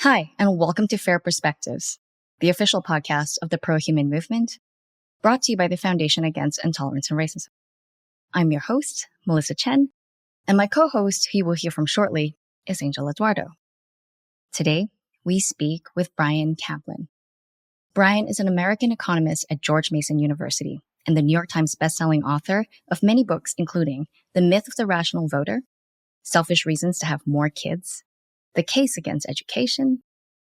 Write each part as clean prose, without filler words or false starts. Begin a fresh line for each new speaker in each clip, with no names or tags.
Hi, and welcome to Fair Perspectives, the official podcast of the pro-human movement, brought to you by the Foundation Against Intolerance and Racism. I'm your host, Melissa Chen, and my co-host, who you will hear from shortly, is Angel Eduardo. Today, we speak with Bryan Caplan. Bryan is an American economist at George Mason University and the New York Times bestselling author of many books, including The Myth of the Rational Voter, Selfish Reasons to Have More Kids, The Case Against Education,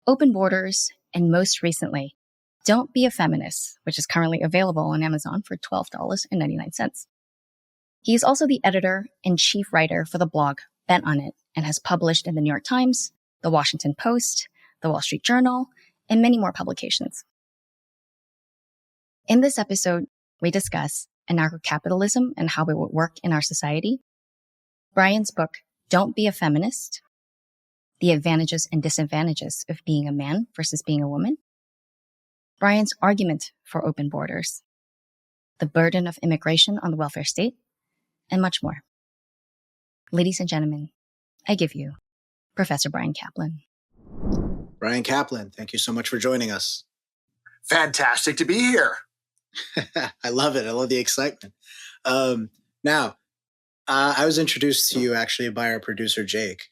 Open Borders, and most recently, Don't Be A Feminist, which is currently available on Amazon for $12.99. He is also the editor and chief writer for the blog Bent on It and has published in the New York Times, the Washington Post, the Wall Street Journal, and many more publications. In this episode, we discuss anarcho-capitalism and how it would work in our society, Bryan's book, Don't Be a Feminist, the advantages and disadvantages of being a man versus being a woman, Bryan's argument for open borders, the burden of immigration on the welfare state, and much more. Ladies and gentlemen, I give you Professor Bryan Caplan.
Bryan Caplan, thank you so much for joining us.
Fantastic to be here.
I love it. I love the excitement. I was introduced to you actually by our producer, Jake,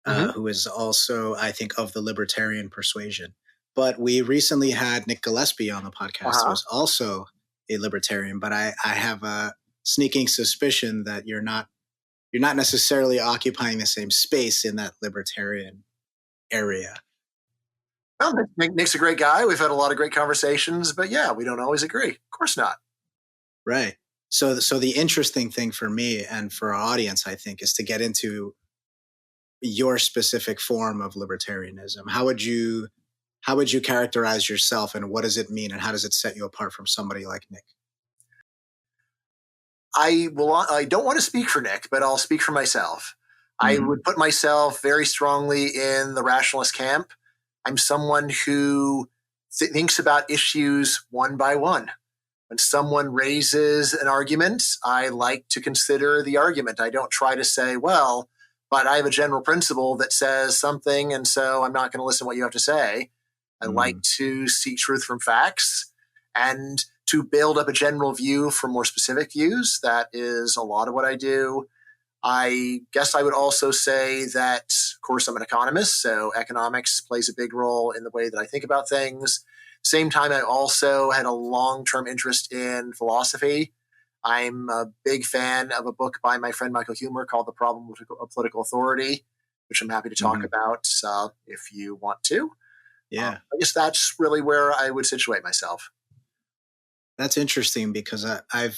who is also, I think, of the libertarian persuasion. But we recently had Nick Gillespie on the podcast, who is also a libertarian. But I have a sneaking suspicion that you're not necessarily occupying the same space in that libertarian area.
Well, Nick's a great guy. We've had a lot of great conversations, but yeah, we don't always agree. Of course not.
Right. So the interesting thing for me and for our audience, I think, is to get into your specific form of libertarianism. How would you characterize yourself, and what does it mean, and how does it set you apart from somebody like Nick?
I don't want to speak for Nick, but I'll speak for myself. I would put myself very strongly in the rationalist camp. I'm someone who thinks about issues one by one. When someone raises an argument, I like to consider the argument. I don't try to say, well, but I have a general principle that says something, and so I'm not going to listen to what you have to say. I like to seek truth from facts and to build up a general view from more specific views. That is a lot of what I do. I guess I would also say that, of course, I'm an economist, so economics plays a big role in the way that I think about things. Same time, I also had a long-term interest in philosophy. I'm a big fan of a book by my friend Michael Huemer called The Problem of Political Authority, which I'm happy to talk about if you want to.
Yeah.
I guess that's really where I would situate myself.
That's interesting because I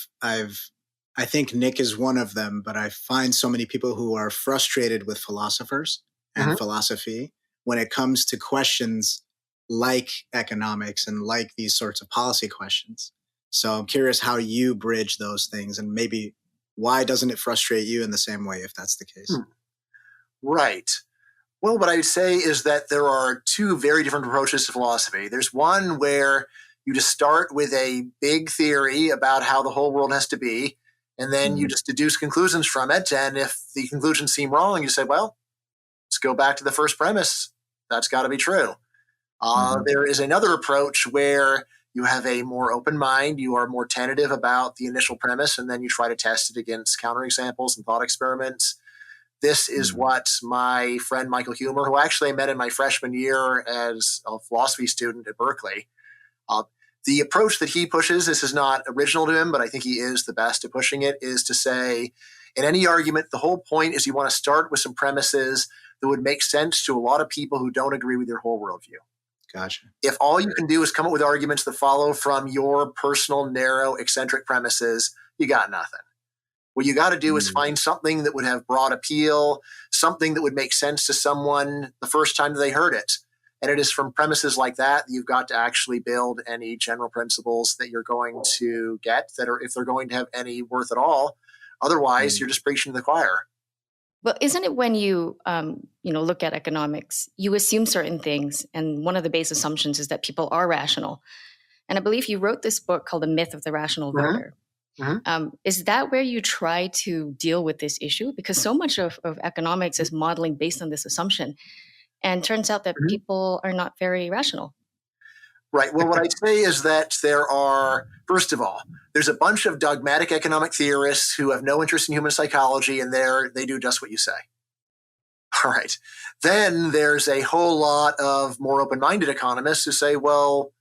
think Nick is one of them, but I find so many people who are frustrated with philosophers and philosophy when it comes to questions like economics and like these sorts of policy questions. So I'm curious how you bridge those things, and maybe why doesn't it frustrate you in the same way if that's the case?
Right. Well, what I would say is that there are two very different approaches to philosophy. There's one where you just start with a big theory about how the whole world has to be, and then you just deduce conclusions from it. And if the conclusions seem wrong, you say, well, let's go back to the first premise. That's got to be true. There is another approach where you have a more open mind. You are more tentative about the initial premise, and then you try to test it against counterexamples and thought experiments. This is what my friend Michael Huemer, who actually I met in my freshman year as a philosophy student at Berkeley, the approach that he pushes, this is not original to him, but I think he is the best at pushing it, is to say, in any argument, the whole point is you want to start with some premises that would make sense to a lot of people who don't agree with your whole worldview.
Gotcha.
If all you can do is come up with arguments that follow from your personal, narrow, eccentric premises, you got nothing. What you got to do is find something that would have broad appeal, something that would make sense to someone the first time that they heard it. And it is from premises like that you've got to actually build any general principles that you're going to get that are, if they're going to have any worth at all. Otherwise, you're just preaching to the choir.
Well, isn't it when you, look at economics, you assume certain things, and one of the base assumptions is that people are rational. And I believe you wrote this book called The Myth of the Rational Voter. Is that where you try to deal with this issue? Because so much of economics is modeling based on this assumption. And turns out that people are not very rational.
Right. Well, what I'd say is that there are, first of all, there's a bunch of dogmatic economic theorists who have no interest in human psychology, and they do just what you say. All right. Then there's a whole lot of more open-minded economists who say, well,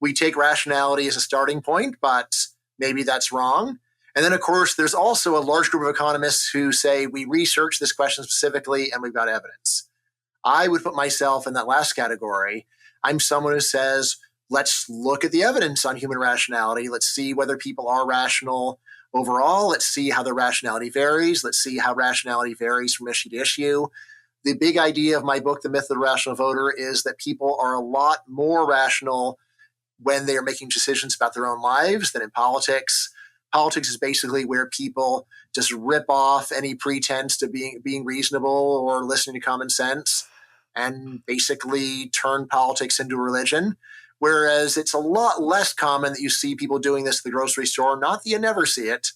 we take rationality as a starting point, but maybe that's wrong. And then, of course, there's also a large group of economists who say we research this question specifically and we've got evidence. I would put myself in that last category. I'm someone who says, let's look at the evidence on human rationality. Let's see whether people are rational overall. Let's see how their rationality varies. Let's see how rationality varies from issue to issue. The big idea of my book, The Myth of the Rational Voter, is that people are a lot more rational when they are making decisions about their own lives than in politics. Politics is basically where people just rip off any pretense to being reasonable or listening to common sense and basically turn politics into a religion. Whereas it's a lot less common that you see people doing this at the grocery store. Not that you never see it.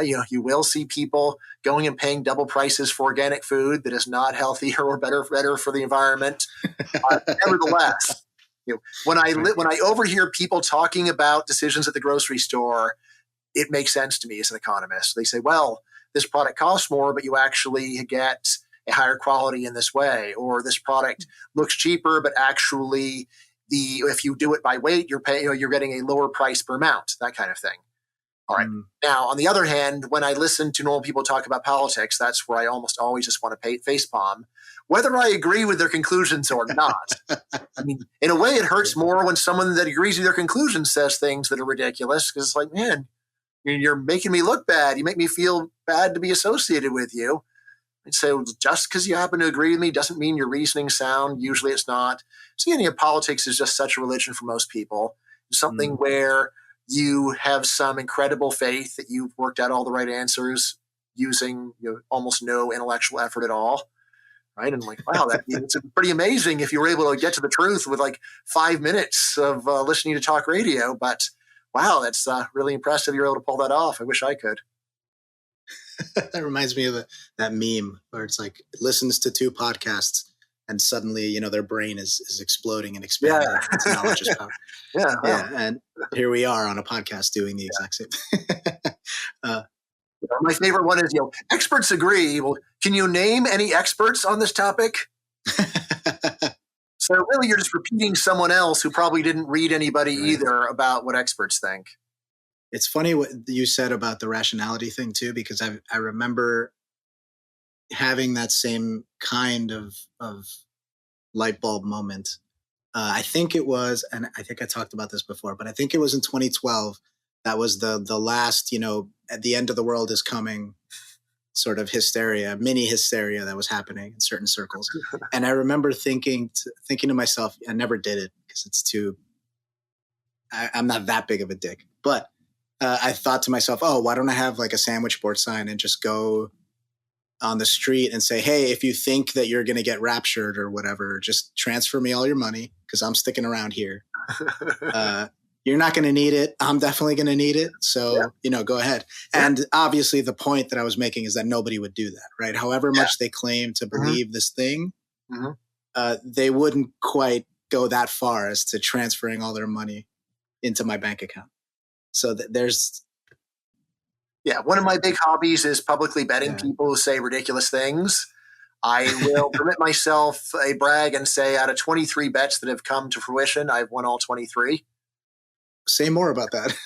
You will see people going and paying double prices for organic food that is not healthier or better for the environment. Nevertheless, when I overhear people talking about decisions at the grocery store, it makes sense to me as an economist. They say, well, this product costs more, but you actually get a higher quality in this way, or this product looks cheaper, but actually if you do it by weight, you're getting a lower price per amount, that kind of thing. All right. Now, on the other hand, when I listen to normal people talk about politics, that's where I almost always just want to facepalm, whether I agree with their conclusions or not. I mean, in a way, it hurts more when someone that agrees with their conclusions says things that are ridiculous, because it's like, man, you're making me look bad. You make me feel bad to be associated with you. And so just because you happen to agree with me doesn't mean your reasoning's sound. Usually it's not. So politics is just such a religion for most people. It's something where you have some incredible faith that you've worked out all the right answers using almost no intellectual effort at all. Right. And I'm like, wow, it's pretty amazing if you were able to get to the truth with like 5 minutes of listening to talk radio. But wow, that's really impressive. You're able to pull that off. I wish I could.
That reminds me of that meme where it's like it listens to 2 podcasts and suddenly, their brain is exploding and expanding.
Yeah.
Its knowledge is power.
Yeah.
And here we are on a podcast doing the exact same.
My favorite one is, experts agree. Well, can you name any experts on this topic? So really, you're just repeating someone else who probably didn't read anybody either about what experts think.
It's funny what you said about the rationality thing too, because I remember having that same kind of light bulb moment. I think it was, and I think I talked about this before, but I think it was in 2012. That was the last, at the end of the world is coming sort of mini hysteria that was happening in certain circles. And I remember thinking to myself, I never did it because I'm not that big of a dick, but I thought to myself, oh, why don't I have like a sandwich board sign and just go on the street and say, hey, if you think that you're going to get raptured or whatever, just transfer me all your money because I'm sticking around here. You're not going to need it. I'm definitely going to need it. So, go ahead. Yeah. And obviously the point that I was making is that nobody would do that, right? However much they claim to believe this thing, they wouldn't quite go that far as to transferring all their money into my bank account. So there's...
Yeah, one of my big hobbies is publicly betting people who say ridiculous things. I will permit myself a brag and say out of 23 bets that have come to fruition, I've won all 23.
Say more about that.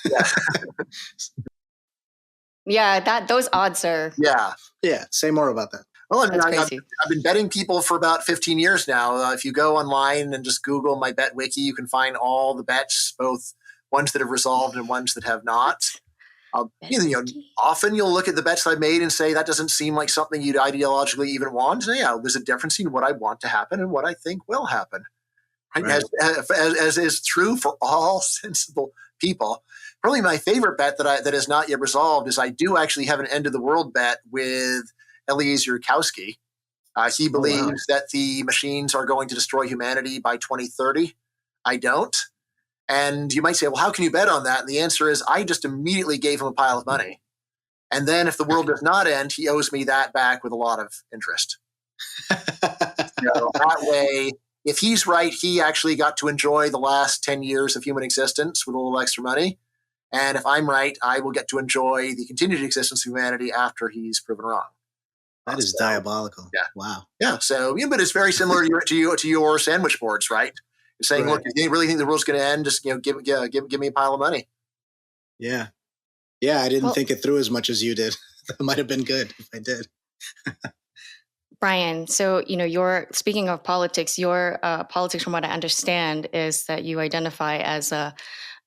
Those odds are...
Yeah, say more about that.
Well, I've been betting people for about 15 years now. If you go online and just Google my bet wiki, you can find all the bets, both ones that have resolved and ones that have not. Often you'll look at the bets I've made and say, that doesn't seem like something you'd ideologically even want. There's a difference in what I want to happen and what I think will happen. Right? As is true for all sensible people. Probably my favorite bet that is not yet resolved is I do actually have an end of the world bet with Eliezer Yudkowsky. He believes that the machines are going to destroy humanity by 2030. I don't. And you might say, well, how can you bet on that? And the answer is I just immediately gave him a pile of money. And then if the world does not end, he owes me that back with a lot of interest. That way, if he's right, he actually got to enjoy the last 10 years of human existence with a little extra money. And if I'm right, I will get to enjoy the continued existence of humanity after he's proven wrong.
That is diabolical.
Yeah.
Wow.
Yeah. So, but it's very similar to your sandwich boards, right? You're saying, look, if you really think the world's going to end, just give me a pile of money.
Yeah. Yeah, I didn't think it through as much as you did. That might have been good if I did.
Brian, so, you're speaking of politics, your politics, from what I understand, is that you identify as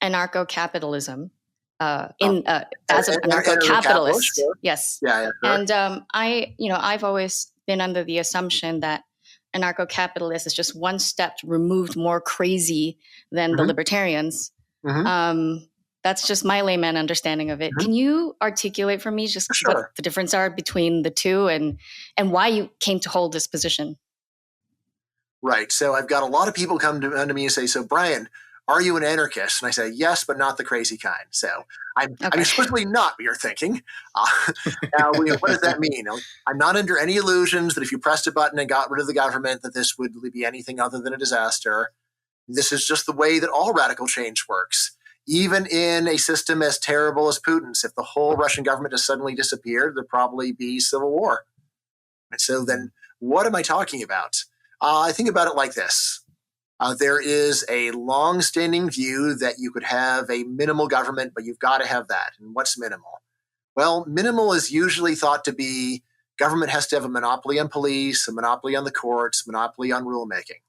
anarcho-capitalism, as an anarcho-capitalist.
Sure.
Yes.
Yeah. Sure.
And I've always been under the assumption that anarcho-capitalist is just one step removed more crazy than the libertarians. That's just my layman understanding of it. Can you articulate for me just what the difference are between the two and why you came to hold this position?
Right. So I've got a lot of people come to me and say, so Brian, are you an anarchist? And I say, yes, but not the crazy kind. So I'm explicitly not what you're thinking. Now, what does that mean? I'm not under any illusions that if you pressed a button and got rid of the government, that this would be anything other than a disaster. This is just the way that all radical change works. Even in a system as terrible as Putin's, if the whole Russian government just suddenly disappeared, there'd probably be civil war. And so then what am I talking about? I think about it like this. There is a long-standing view that you could have a minimal government, but you've got to have that. And what's minimal? Well, minimal is usually thought to be government has to have a monopoly on police, a monopoly on the courts, monopoly on rulemaking.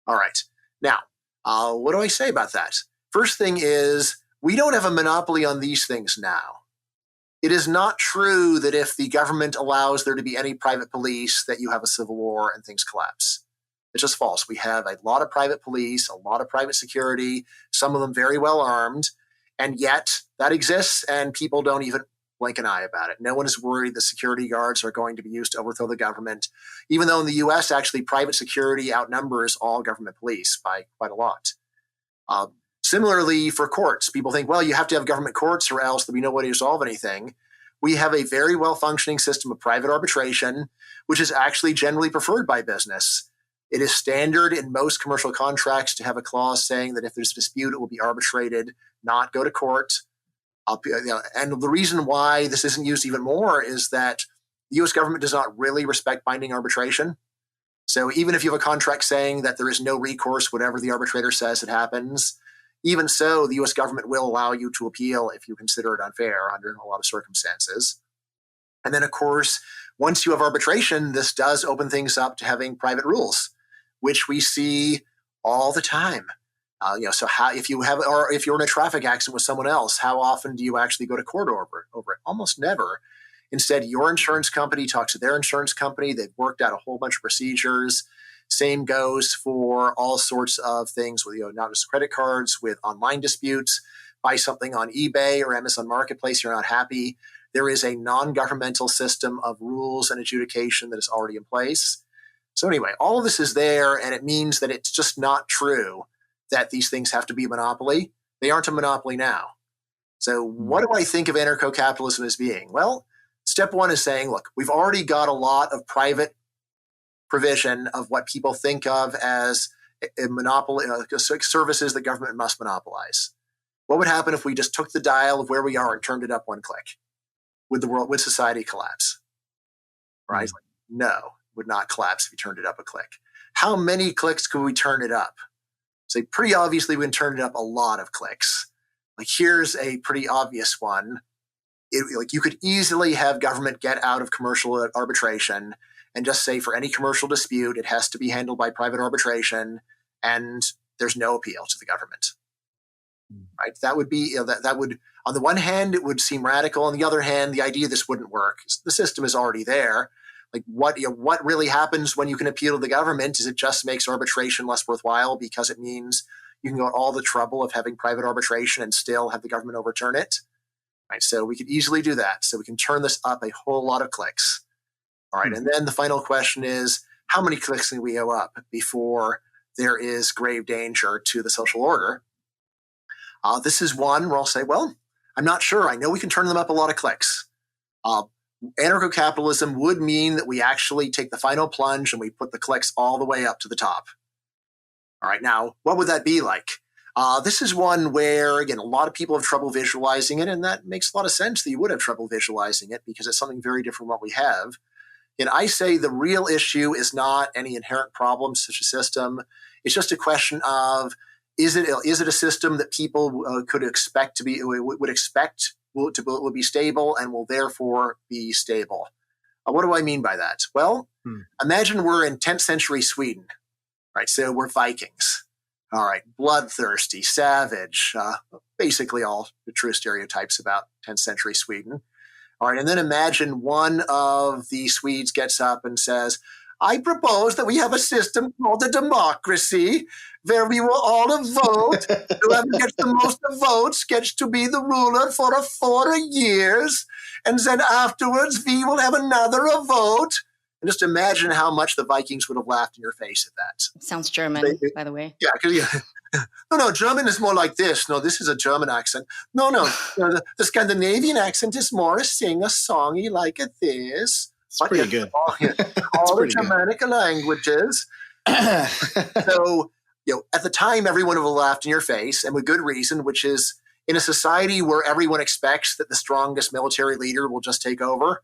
All right. Now, what do I say about that? First thing is, we don't have a monopoly on these things now. It is not true that if the government allows there to be any private police, that you have a civil war and things collapse. It's just false. We have a lot of private police, a lot of private security, some of them very well armed, and yet that exists and people don't even blink an eye about it. No one is worried that security guards are going to be used to overthrow the government, even though in the US, actually, private security outnumbers all government police by quite a lot. Similarly, for courts, people think, well, you have to have government courts or else there'll be no way to resolve anything. We have a very well-functioning system of private arbitration, which is actually generally preferred by business. It is standard in most commercial contracts to have a clause saying that if there's a dispute, it will be arbitrated, not go to court. And the reason why this isn't used even more is that the U.S. government does not really respect binding arbitration. So even if you have a contract saying that there is no recourse, whatever the arbitrator says, it happens. Even so, the U.S. government will allow you to appeal if you consider it unfair under a lot of circumstances. And then, of course, once you have arbitration, this does open things up to having private rules, which we see all the time. So if you're in a traffic accident with someone else, how often do you actually go to court over it? Almost never. Instead, your insurance company talks to their insurance company. They've worked out a whole bunch of procedures. Same goes for all sorts of things with, not just credit cards, with online disputes. Buy something on eBay or Amazon Marketplace, you're not happy. There is a non-governmental system of rules and adjudication that is already in place. So anyway, all of this is there, and it means that it's just not true that these things have to be a monopoly. They aren't a monopoly now. So what do I think of anarcho-capitalism as being? Well, step one is saying, look, we've already got a lot of private provision of what people think of as a monopoly, services that government must monopolize. What would happen if we just took the dial of where we are and turned it up one click? Would society collapse? Right? No, would not collapse if you turned it up a click. How many clicks could we turn it up? So pretty obviously we can turn it up a lot of clicks. Like here's a pretty obvious one. You could easily have government get out of commercial arbitration and just say for any commercial dispute, it has to be handled by private arbitration, and there's no appeal to the government. Right? That would be, that would, on the one hand, it would seem radical. On the other hand, the idea this wouldn't work. The system is already there. Like what really happens when you can appeal to the government is it just makes arbitration less worthwhile because it means you can go to all the trouble of having private arbitration and still have the government overturn it. Right? So we could easily do that. So we can turn this up a whole lot of clicks. All right. And then the final question is, how many clicks can we go up before there is grave danger to the social order? This is one where I'll say, well, I'm not sure. I know we can turn them up a lot of clicks. Anarcho-capitalism would mean that we actually take the final plunge and we put the clicks all the way up to the top. All right, now, what would that be like? This is one where, again, a lot of people have trouble visualizing it, and that makes a lot of sense that you would have trouble visualizing it because it's something very different from what we have. And I say the real issue is not any inherent problem such a system. It's just a question of, is it a system that people could expect to be, would expect will be stable and will therefore be stable? What do I mean by that? Well, imagine we're in 10th century Sweden, right? So we're Vikings. All right, bloodthirsty, savage, basically all the true stereotypes about 10th century Sweden. All right, and then imagine one of the Swedes gets up and says, I propose that we have a system called a democracy where we will all vote. Whoever gets the most votes gets to be the ruler for 4 years. And then afterwards, we will have another vote. And just imagine how much the Vikings would have laughed in your face at that.
Sounds German, by the way.
Yeah. No, German is more like this. No, this is a German accent. No, the Scandinavian accent is more a sing-a-songy like this.
It's pretty good.
All the Germanic languages. So, at the time, everyone would have laughed in your face, and with good reason, which is in a society where everyone expects that the strongest military leader will just take over.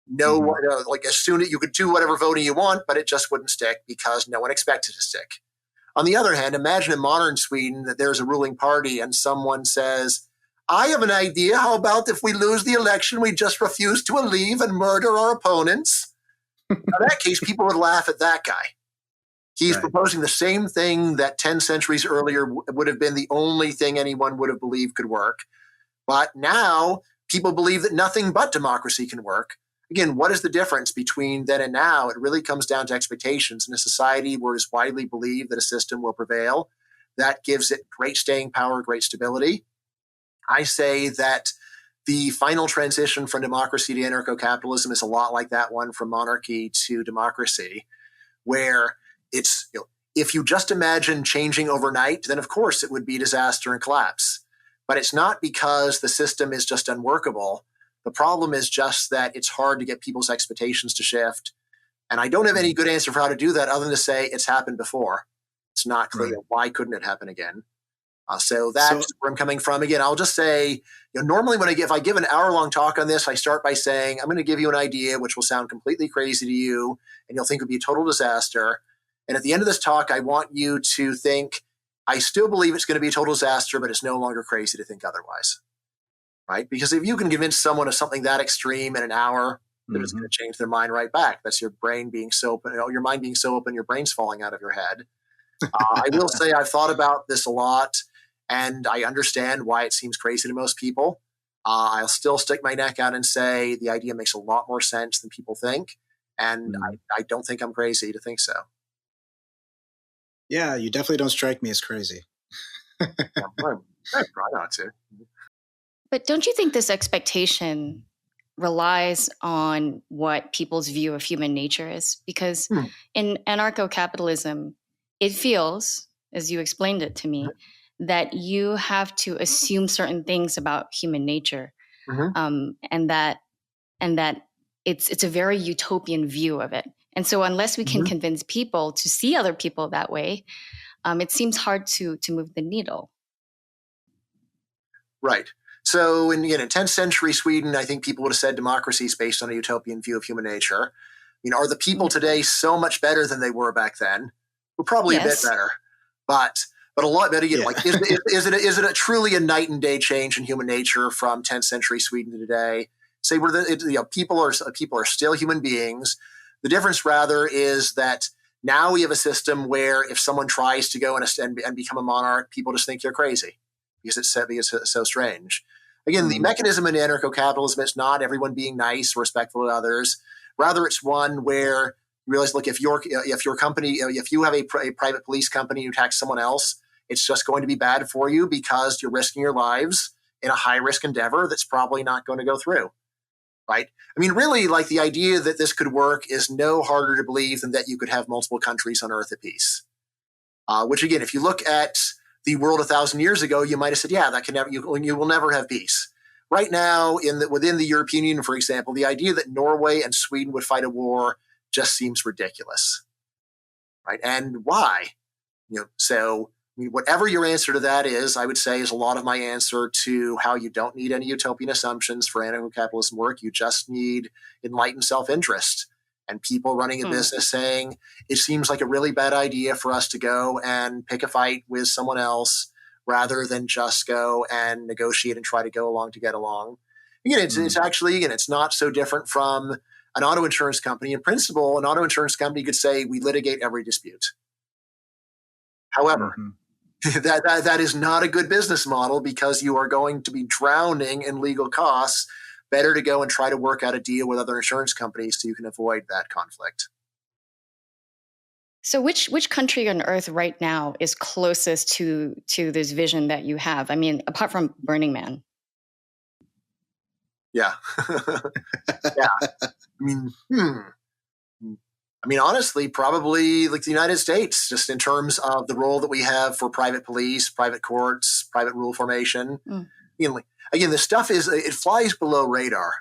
Like as soon as you could do whatever voting you want, but it just wouldn't stick because no one expects it to stick. On the other hand, imagine in modern Sweden that there's a ruling party and someone says, I have an idea. How about if we lose the election, we just refuse to leave and murder our opponents? In that case, people would laugh at that guy. He's proposing the same thing that 10 centuries earlier would have been the only thing anyone would have believed could work. But now people believe that nothing but democracy can work. Again, what is the difference between then and now? It really comes down to expectations. In a society where it's widely believed that a system will prevail, that gives it great staying power, great stability. I say that the final transition from democracy to anarcho-capitalism is a lot like that one from monarchy to democracy, where it's, if you just imagine changing overnight, then of course it would be disaster and collapse. But it's not because the system is just unworkable. The problem is just that it's hard to get people's expectations to shift. And I don't have any good answer for how to do that other than to say it's happened before. It's not clear. Why couldn't it happen again? So that's where I'm coming from. Again, I'll just say, normally if I give an hour-long talk on this, I start by saying, I'm going to give you an idea which will sound completely crazy to you, and you'll think it would be a total disaster. And at the end of this talk, I want you to think, I still believe it's going to be a total disaster, but it's no longer crazy to think otherwise. Right? Because if you can convince someone of something that extreme in an hour, that it's going to change their mind right back. That's your brain being so open, your mind being so open, your brain's falling out of your head. I will say I've thought about this a lot, and I understand why it seems crazy to most people. I'll still stick my neck out and say the idea makes a lot more sense than people think, and I don't think I'm crazy to think so.
Yeah, you definitely don't strike me as crazy.
I try not to.
But don't you think this expectation relies on what people's view of human nature is? Because in anarcho-capitalism, it feels, as you explained it to me, that you have to assume certain things about human nature, and that it's a very utopian view of it. And so unless we can convince people to see other people that way, it seems hard to move the needle.
Right. So in 10th century Sweden, I think people would have said democracy is based on a utopian view of human nature. Are the people today so much better than they were back then? We're probably a bit better, but a lot better. Like is it a truly a night and day change in human nature from 10th century Sweden to today? Say people are still human beings. The difference rather is that now we have a system where if someone tries to go and become a monarch, people just think they're crazy because it's so strange. Again, the mechanism in anarcho-capitalism is not everyone being nice or respectful to others. Rather, it's one where you realize, look, if your company, if you have a private police company who attacks someone else, it's just going to be bad for you because you're risking your lives in a high-risk endeavor that's probably not going to go through. Right? I mean, really, like the idea that this could work is no harder to believe than that you could have multiple countries on Earth at peace. Which, again, if you look at the world 1,000 years ago, you might have said, yeah, that can never, you will never have peace. right now within the European Union, for example, the idea that Norway and Sweden would fight a war just seems ridiculous, right? And why? So whatever your answer to that is, I would say is a lot of my answer to how you don't need any utopian assumptions for anarcho-capitalism work. You just need enlightened self-interest and people running a business saying, it seems like a really bad idea for us to go and pick a fight with someone else rather than just go and negotiate and try to go along to get along. Again, it's actually, it's not so different from an auto insurance company. In principle, an auto insurance company could say, we litigate every dispute. However, that is not a good business model because you are going to be drowning in legal costs. Better to go and try to work out a deal with other insurance companies so you can avoid that conflict.
So which country on earth right now is closest to this vision that you have? I mean, apart from Burning Man.
Yeah. Yeah. I mean, honestly, probably like the United States, just in terms of the role that we have for private police, private courts, private rule formation. Again, the stuff it flies below radar,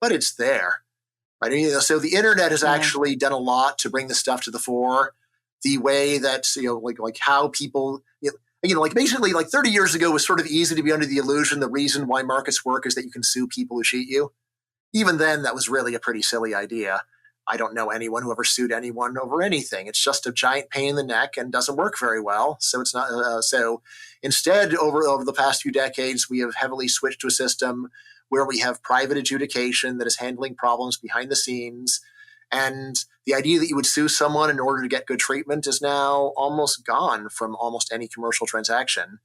but it's there. Right? So the internet has actually done a lot to bring this stuff to the fore. The way that, like how people, basically like 30 years ago was sort of easy to be under the illusion the reason why markets work is that you can sue people who cheat you. Even then, that was really a pretty silly idea. I don't know anyone who ever sued anyone over anything. It's just a giant pain in the neck and doesn't work very well. So it's not. So instead, over the past few decades, we have heavily switched to a system where we have private adjudication that is handling problems behind the scenes. And the idea that you would sue someone in order to get good treatment is now almost gone from almost any commercial transaction.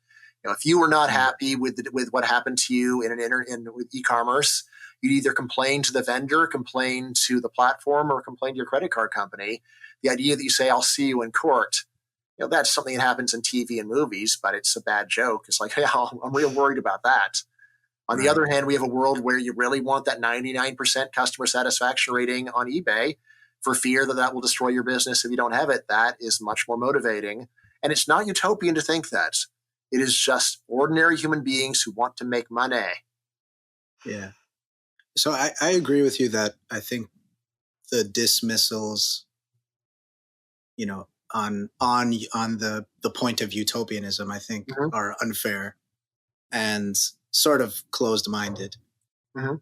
If you were not happy with what happened to you with e-commerce, you'd either complain to the vendor, complain to the platform, or complain to your credit card company. The idea that you say, I'll see you in court, that's something that happens in TV and movies, but it's a bad joke. It's like, yeah, I'm real worried about that. On the other hand, we have a world where you really want that 99% customer satisfaction rating on eBay for fear that will destroy your business if you don't have it. That is much more motivating. And it's not utopian to think that. It is just ordinary human beings who want to make money.
Yeah. So I agree with you that I think the dismissals, on the point of utopianism, I think are unfair and sort of closed-minded.
Look,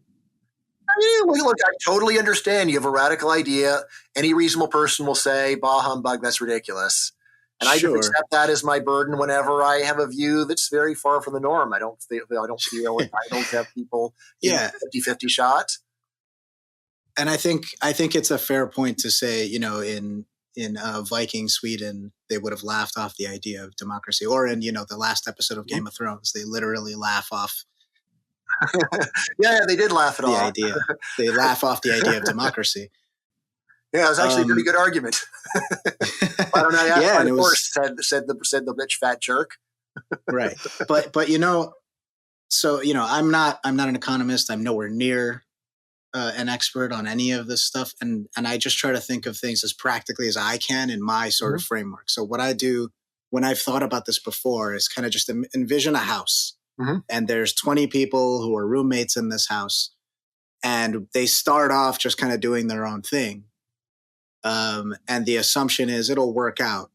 I totally understand. You have a radical idea. Any reasonable person will say, bah humbug, that's ridiculous. And I just accept that as my burden whenever I have a view that's very far from the norm. I don't feel entitled to have people give 50-50 shot.
And I think it's a fair point to say, in Viking Sweden, they would have laughed off the idea of democracy, or in the last episode of Game of Thrones, they literally laugh off.
Yeah, they did laugh at
the idea. They laugh off the idea of democracy.
Yeah, it was actually a pretty good argument. I don't know. Yeah, and of course, said the rich fat jerk.
Right, but so I'm not an economist. I'm nowhere near an expert on any of this stuff, and I just try to think of things as practically as I can in my sort of framework. So what I do when I've thought about this before is kind of just envision a house, and there's 20 people who are roommates in this house, and they start off just kind of doing their own thing. And the assumption is it'll work out,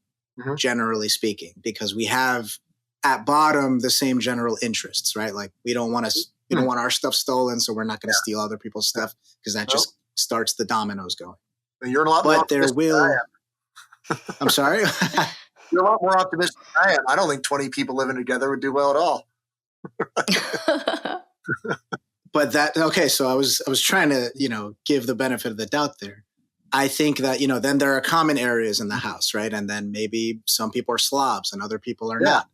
generally speaking, because we have at bottom the same general interests, right? Like we don't want our stuff stolen, so we're not going to steal other people's stuff because that just starts the dominoes going.
You're a lot more optimistic than I am.
I'm sorry?
You're a lot more optimistic than I am. I don't think 20 people living together would do well at all.
But so I was trying to, give the benefit of the doubt there. I think that, then there are common areas in the house, right? And then maybe some people are slobs and other people are not.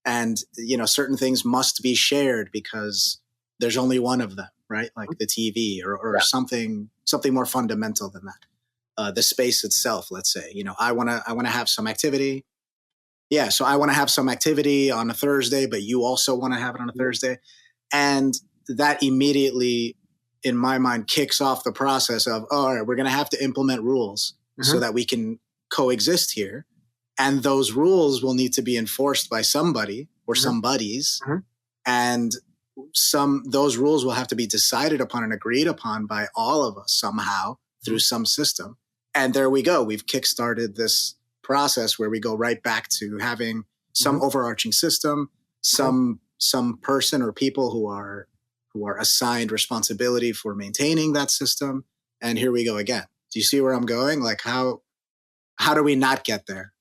And certain things must be shared because there's only one of them, right? Like the TV or something more fundamental than that. The space itself, let's say, I want to have some activity. Yeah. So I want to have some activity on a Thursday, but you also want to have it on a Thursday. And that immediately, in my mind, kicks off the process of, all right, we're going to have to implement rules so that we can coexist here. And those rules will need to be enforced by somebody or somebodies. And those rules will have to be decided upon and agreed upon by all of us somehow through some system. And there we go. We've kickstarted this process where we go right back to having some overarching system, some person or people who are assigned responsibility for maintaining that system. And here we go again. Do you see where I'm going? Like how do we not get there?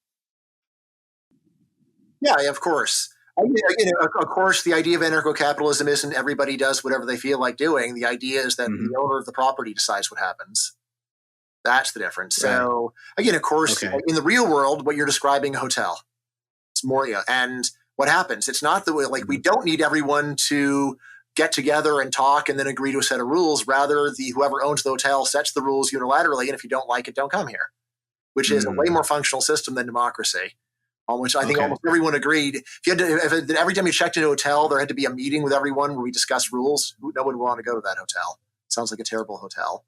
Yeah, of course. Of course, the idea of anarcho-capitalism isn't everybody does whatever they feel like doing. The idea is that the owner of the property decides what happens. That's the difference. Right. So again, of course, in the real world, what you're describing, a hotel, it's more, and what happens? It's not the way, like, we don't need everyone to get together and talk and then agree to a set of rules. Rather, whoever owns the hotel sets the rules unilaterally. And if you don't like it, don't come here, which is a way more functional system than democracy, on which I think almost everyone agreed. If every time you checked into a hotel, there had to be a meeting with everyone where we discuss rules, no one would want to go to that hotel. Sounds like a terrible hotel.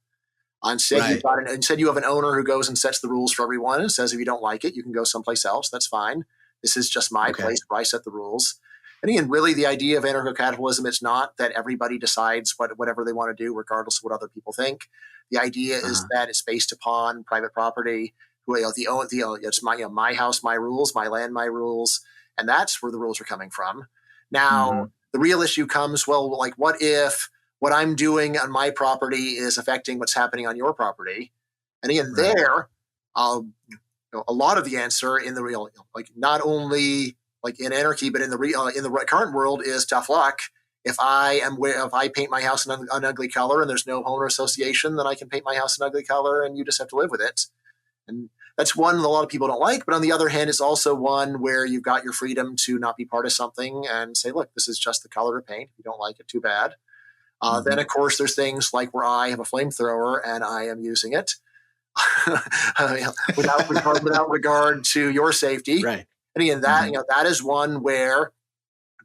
Instead, you have an owner who goes and sets the rules for everyone and says, if you don't like it, you can go someplace else. That's fine. This is just my place where I set the rules. And again, really the idea of anarcho-capitalism, it's not that everybody decides whatever they want to do, regardless of what other people think. The idea is that it's based upon private property. It's my house, my rules, my land, my rules. And that's where the rules are coming from. Now, the real issue comes, well, like, what if what I'm doing on my property is affecting what's happening on your property? And again, a lot of the answer in the real, like, not only like in anarchy, but in the current world is tough luck. If I paint my house an ugly color and there's no homeowner association, then I can paint my house an ugly color and you just have to live with it. And that's one that a lot of people don't like. But on the other hand, it's also one where you've got your freedom to not be part of something and say, look, this is just the color of paint. If you don't like it, too bad. Then, of course, there's things like where I have a flamethrower and I am using it without regard to your safety. Right. And again, that is one where,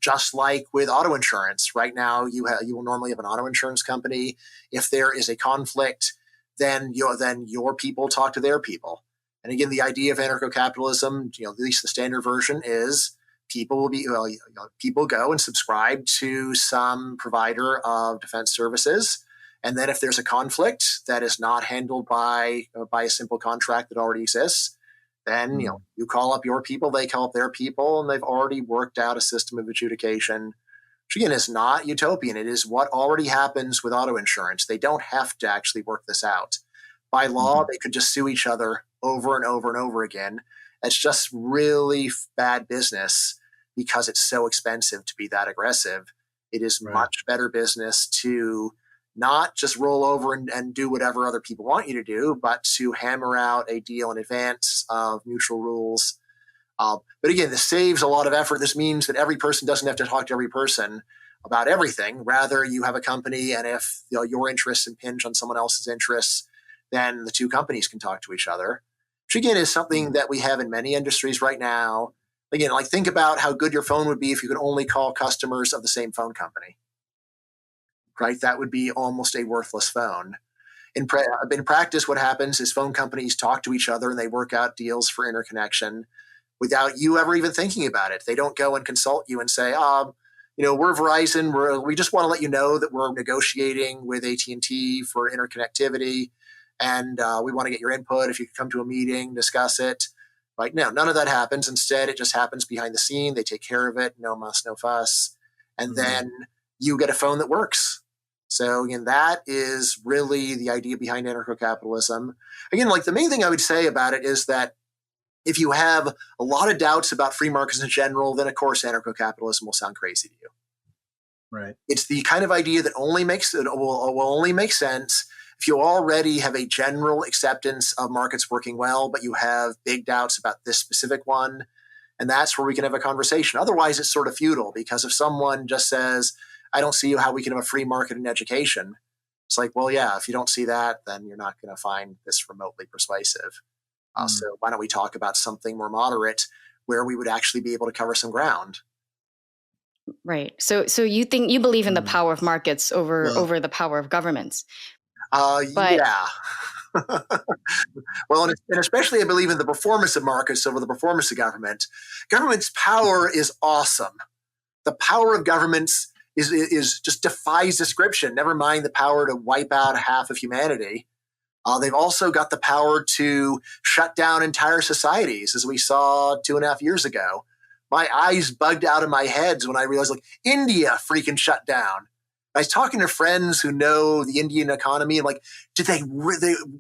just like with auto insurance, right now you will normally have an auto insurance company. If there is a conflict, then your people talk to their people. And again, the idea of anarcho-capitalism, at least the standard version, is people go and subscribe to some provider of defense services. And then if there's a conflict that is not handled by a simple contract that already exists, then you call up your people, they call up their people, and they've already worked out a system of adjudication, which again is not utopian. It is what already happens with auto insurance. They don't have to actually work this out. By law, they could just sue each other over and over and over again. It's just really bad business because it's so expensive to be that aggressive. It is much better business to not just roll over and do whatever other people want you to do, but to hammer out a deal in advance of mutual rules. But again, this saves a lot of effort. This means that every person doesn't have to talk to every person about everything. Rather, you have a company, and if your interests impinge on someone else's interests, then the two companies can talk to each other, which again is something that we have in many industries right now. Again, like, think about how good your phone would be if you could only call customers of the same phone company. Right? That would be almost a worthless phone. In practice, what happens is phone companies talk to each other and they work out deals for interconnection without you ever even thinking about it. They don't go and consult you and say, we're Verizon. We just want to let you know that we're negotiating with AT&T for interconnectivity, and we want to get your input. If you could come to a meeting, discuss it. Right? No, none of that happens. Instead, it just happens behind the scene. They take care of it. No muss, no fuss. And then you get a phone that works. So again, that is really the idea behind anarcho-capitalism. Again, like, the main thing I would say about it is that if you have a lot of doubts about free markets in general, then of course anarcho-capitalism will sound crazy to you.
Right.
It's the kind of idea that will only make sense if you already have a general acceptance of markets working well, but you have big doubts about this specific one. And that's where we can have a conversation. Otherwise, it's sort of futile, because if someone just says, I don't see how we can have a free market in education, it's like, well, yeah, if you don't see that, then you're not going to find this remotely persuasive. So why don't we talk about something more moderate where we would actually be able to cover some ground?
Right. So you believe in the power of markets over the power of governments?
Yeah. Well, and especially I believe in the performance of markets over the performance of government. Government's power is awesome. The power of governments is just defies description. Never mind the power to wipe out half of humanity. They've also got the power to shut down entire societies, as we saw 2.5 years ago. My eyes bugged out of my head when I realized, like, India freaking shut down. I was talking to friends who know the Indian economy, and like, did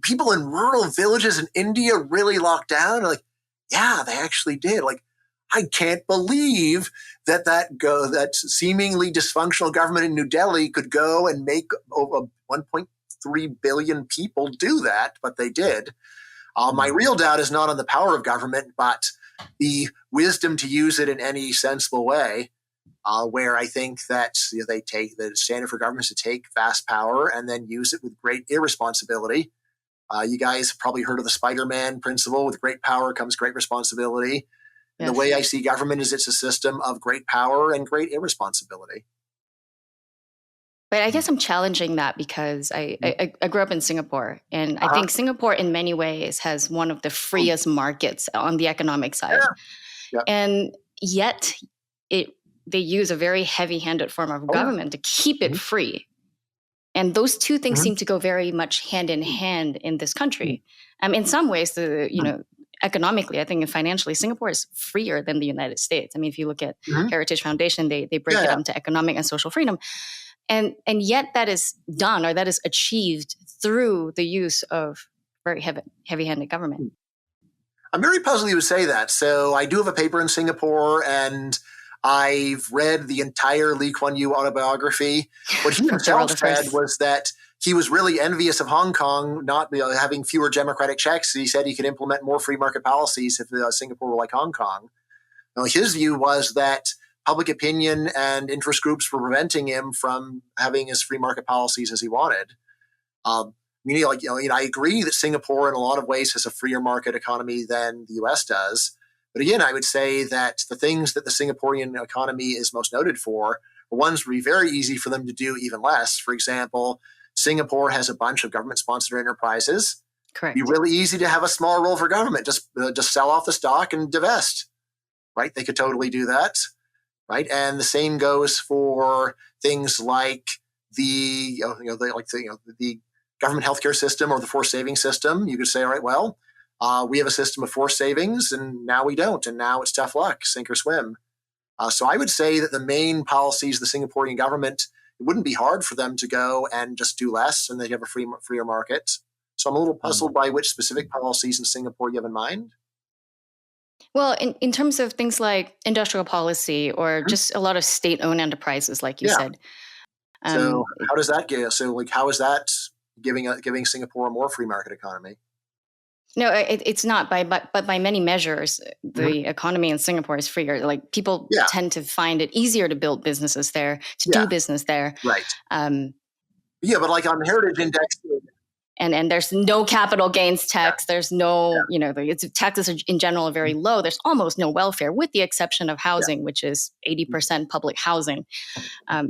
people in rural villages in India really lock down? And like, yeah, they actually did. Like, I can't believe that seemingly dysfunctional government in New Delhi could go and make over 1.3 billion people do that, but they did. My real doubt is not on the power of government, but the wisdom to use it in any sensible way, where I think that they take the standard for governments to take vast power and then use it with great irresponsibility. You guys have probably heard of the Spider-Man principle. With great power comes great responsibility. And the way I see government is it's a system of great power and great irresponsibility.
But I guess I'm challenging that because I grew up in Singapore, and I think Singapore in many ways has one of the freest markets on the economic side.
Yeah.
And yet they use a very heavy-handed form of government to keep it free. And those two things seem to go very much hand in hand in this country. In some ways, economically, I think, and financially, Singapore is freer than the United States. I mean, if you look at Heritage Foundation, they break it up into economic and social freedom. And yet that is done, or that is achieved through the use of very heavy-handed government.
I'm very puzzled you would say that. So I do have a paper in Singapore, and I've read the entire Lee Kuan Yew autobiography. What he himself said was that he was really envious of Hong Kong not having fewer democratic checks. He said he could implement more free market policies if Singapore were like Hong Kong. Now, his view was that public opinion and interest groups were preventing him from having as free market policies as he wanted. I agree that Singapore in a lot of ways has a freer market economy than the US does. But again, I would say that the things that the Singaporean economy is most noted for are ones that would be very easy for them to do even less. For example, Singapore has a bunch of government-sponsored enterprises.
Correct.
It'd be really easy to have a small role for government. Just sell off the stock and divest. Right? They could totally do that. Right, and the same goes for things like the government healthcare system or the forced savings system. You could say, all right, well, we have a system of forced savings, and now we don't, and now it's tough luck, sink or swim. So I would say that the main policies of the Singaporean government, it wouldn't be hard for them to go and just do less, and they'd have a freer market. So I'm a little puzzled by which specific policies in Singapore you have in mind.
Well, in terms of things like industrial policy or just a lot of state-owned enterprises, like you said.
So how does that get? So how is that giving Singapore a more free market economy?
No, it's not. But by many measures, the economy in Singapore is freer. Like people tend to find it easier to build businesses there, to do business there.
Right. But like on the Heritage Index.
And there's no capital gains tax. There's no, taxes in general are very low. There's almost no welfare, with the exception of housing, which is 80% public housing.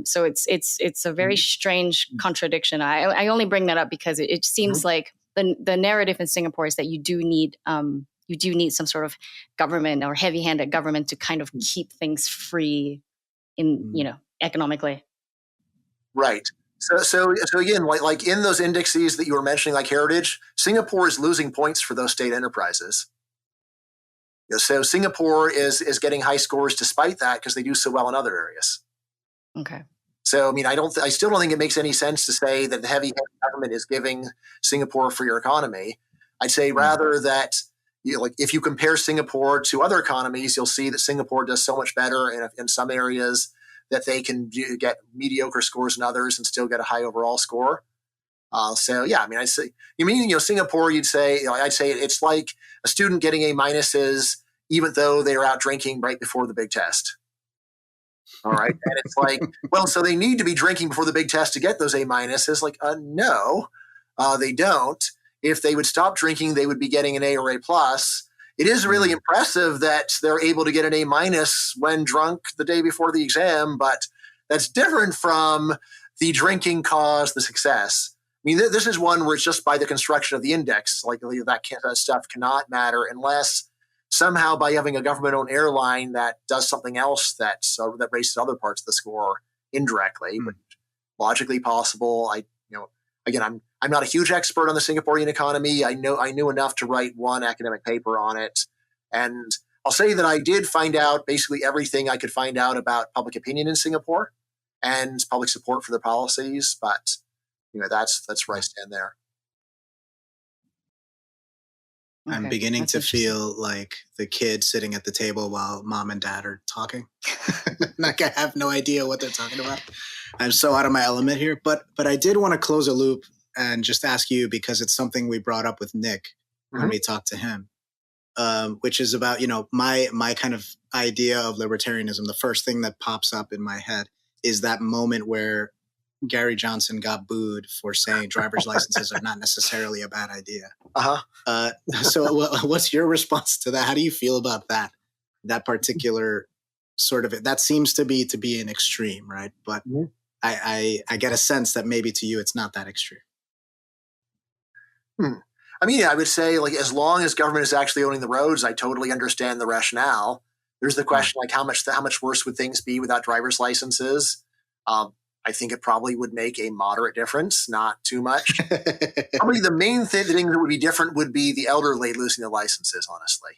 So it's a very strange contradiction. I only bring that up because it seems like the narrative in Singapore is that you do need some sort of government or heavy-handed government to kind of keep things free economically. Right.
So again, like in those indexes that you were mentioning, like Heritage, Singapore is losing points for those state enterprises. So Singapore is getting high scores despite that because they do so well in other areas.
Okay.
So I mean, I still don't think it makes any sense to say that the heavy government is giving Singapore a freer economy. I'd say rather that if you compare Singapore to other economies, you'll see that Singapore does so much better in some areas that they can get mediocre scores in others and still get a high overall score. I'd say, Singapore, I'd say it's like a student getting A minuses, even though they are out drinking right before the big test. All right. And it's like, well, so they need to be drinking before the big test to get those A minuses. Like, no, they don't. If they would stop drinking, they would be getting an A or A plus. It is really impressive that they're able to get an A minus when drunk the day before the exam, but that's different from the drinking caused the success. I mean, this is one where it's just by the construction of the index, like that stuff cannot matter unless somehow by having a government-owned airline that does something else that raises other parts of the score, indirectly, but logically possible. Again, I'm not a huge expert on the Singaporean economy. I knew enough to write one academic paper on it, and I'll say that I did find out basically everything I could find out about public opinion in Singapore and public support for their policies. But that's where I stand there.
I'm beginning to feel like the kid sitting at the table while mom and dad are talking. Like I have no idea what they're talking about. I'm so out of my element here. But I did want to close a loop and just ask you, because it's something we brought up with Nick when we talked to him, which is about, my kind of idea of libertarianism. The first thing that pops up in my head is that moment where Gary Johnson got booed for saying driver's licenses are not necessarily a bad idea. So what's your response to that? How do you feel about that particular sort of it? That seems to be an extreme, right? But I get a sense that maybe to you it's not that extreme.
I mean, I would say, like, as long as government is actually owning the roads, I totally understand the rationale. There's the question, like, how much worse would things be without driver's licenses? I think it probably would make a moderate difference, not too much. Probably the main thing that would be different would be the elderly losing their licenses, honestly.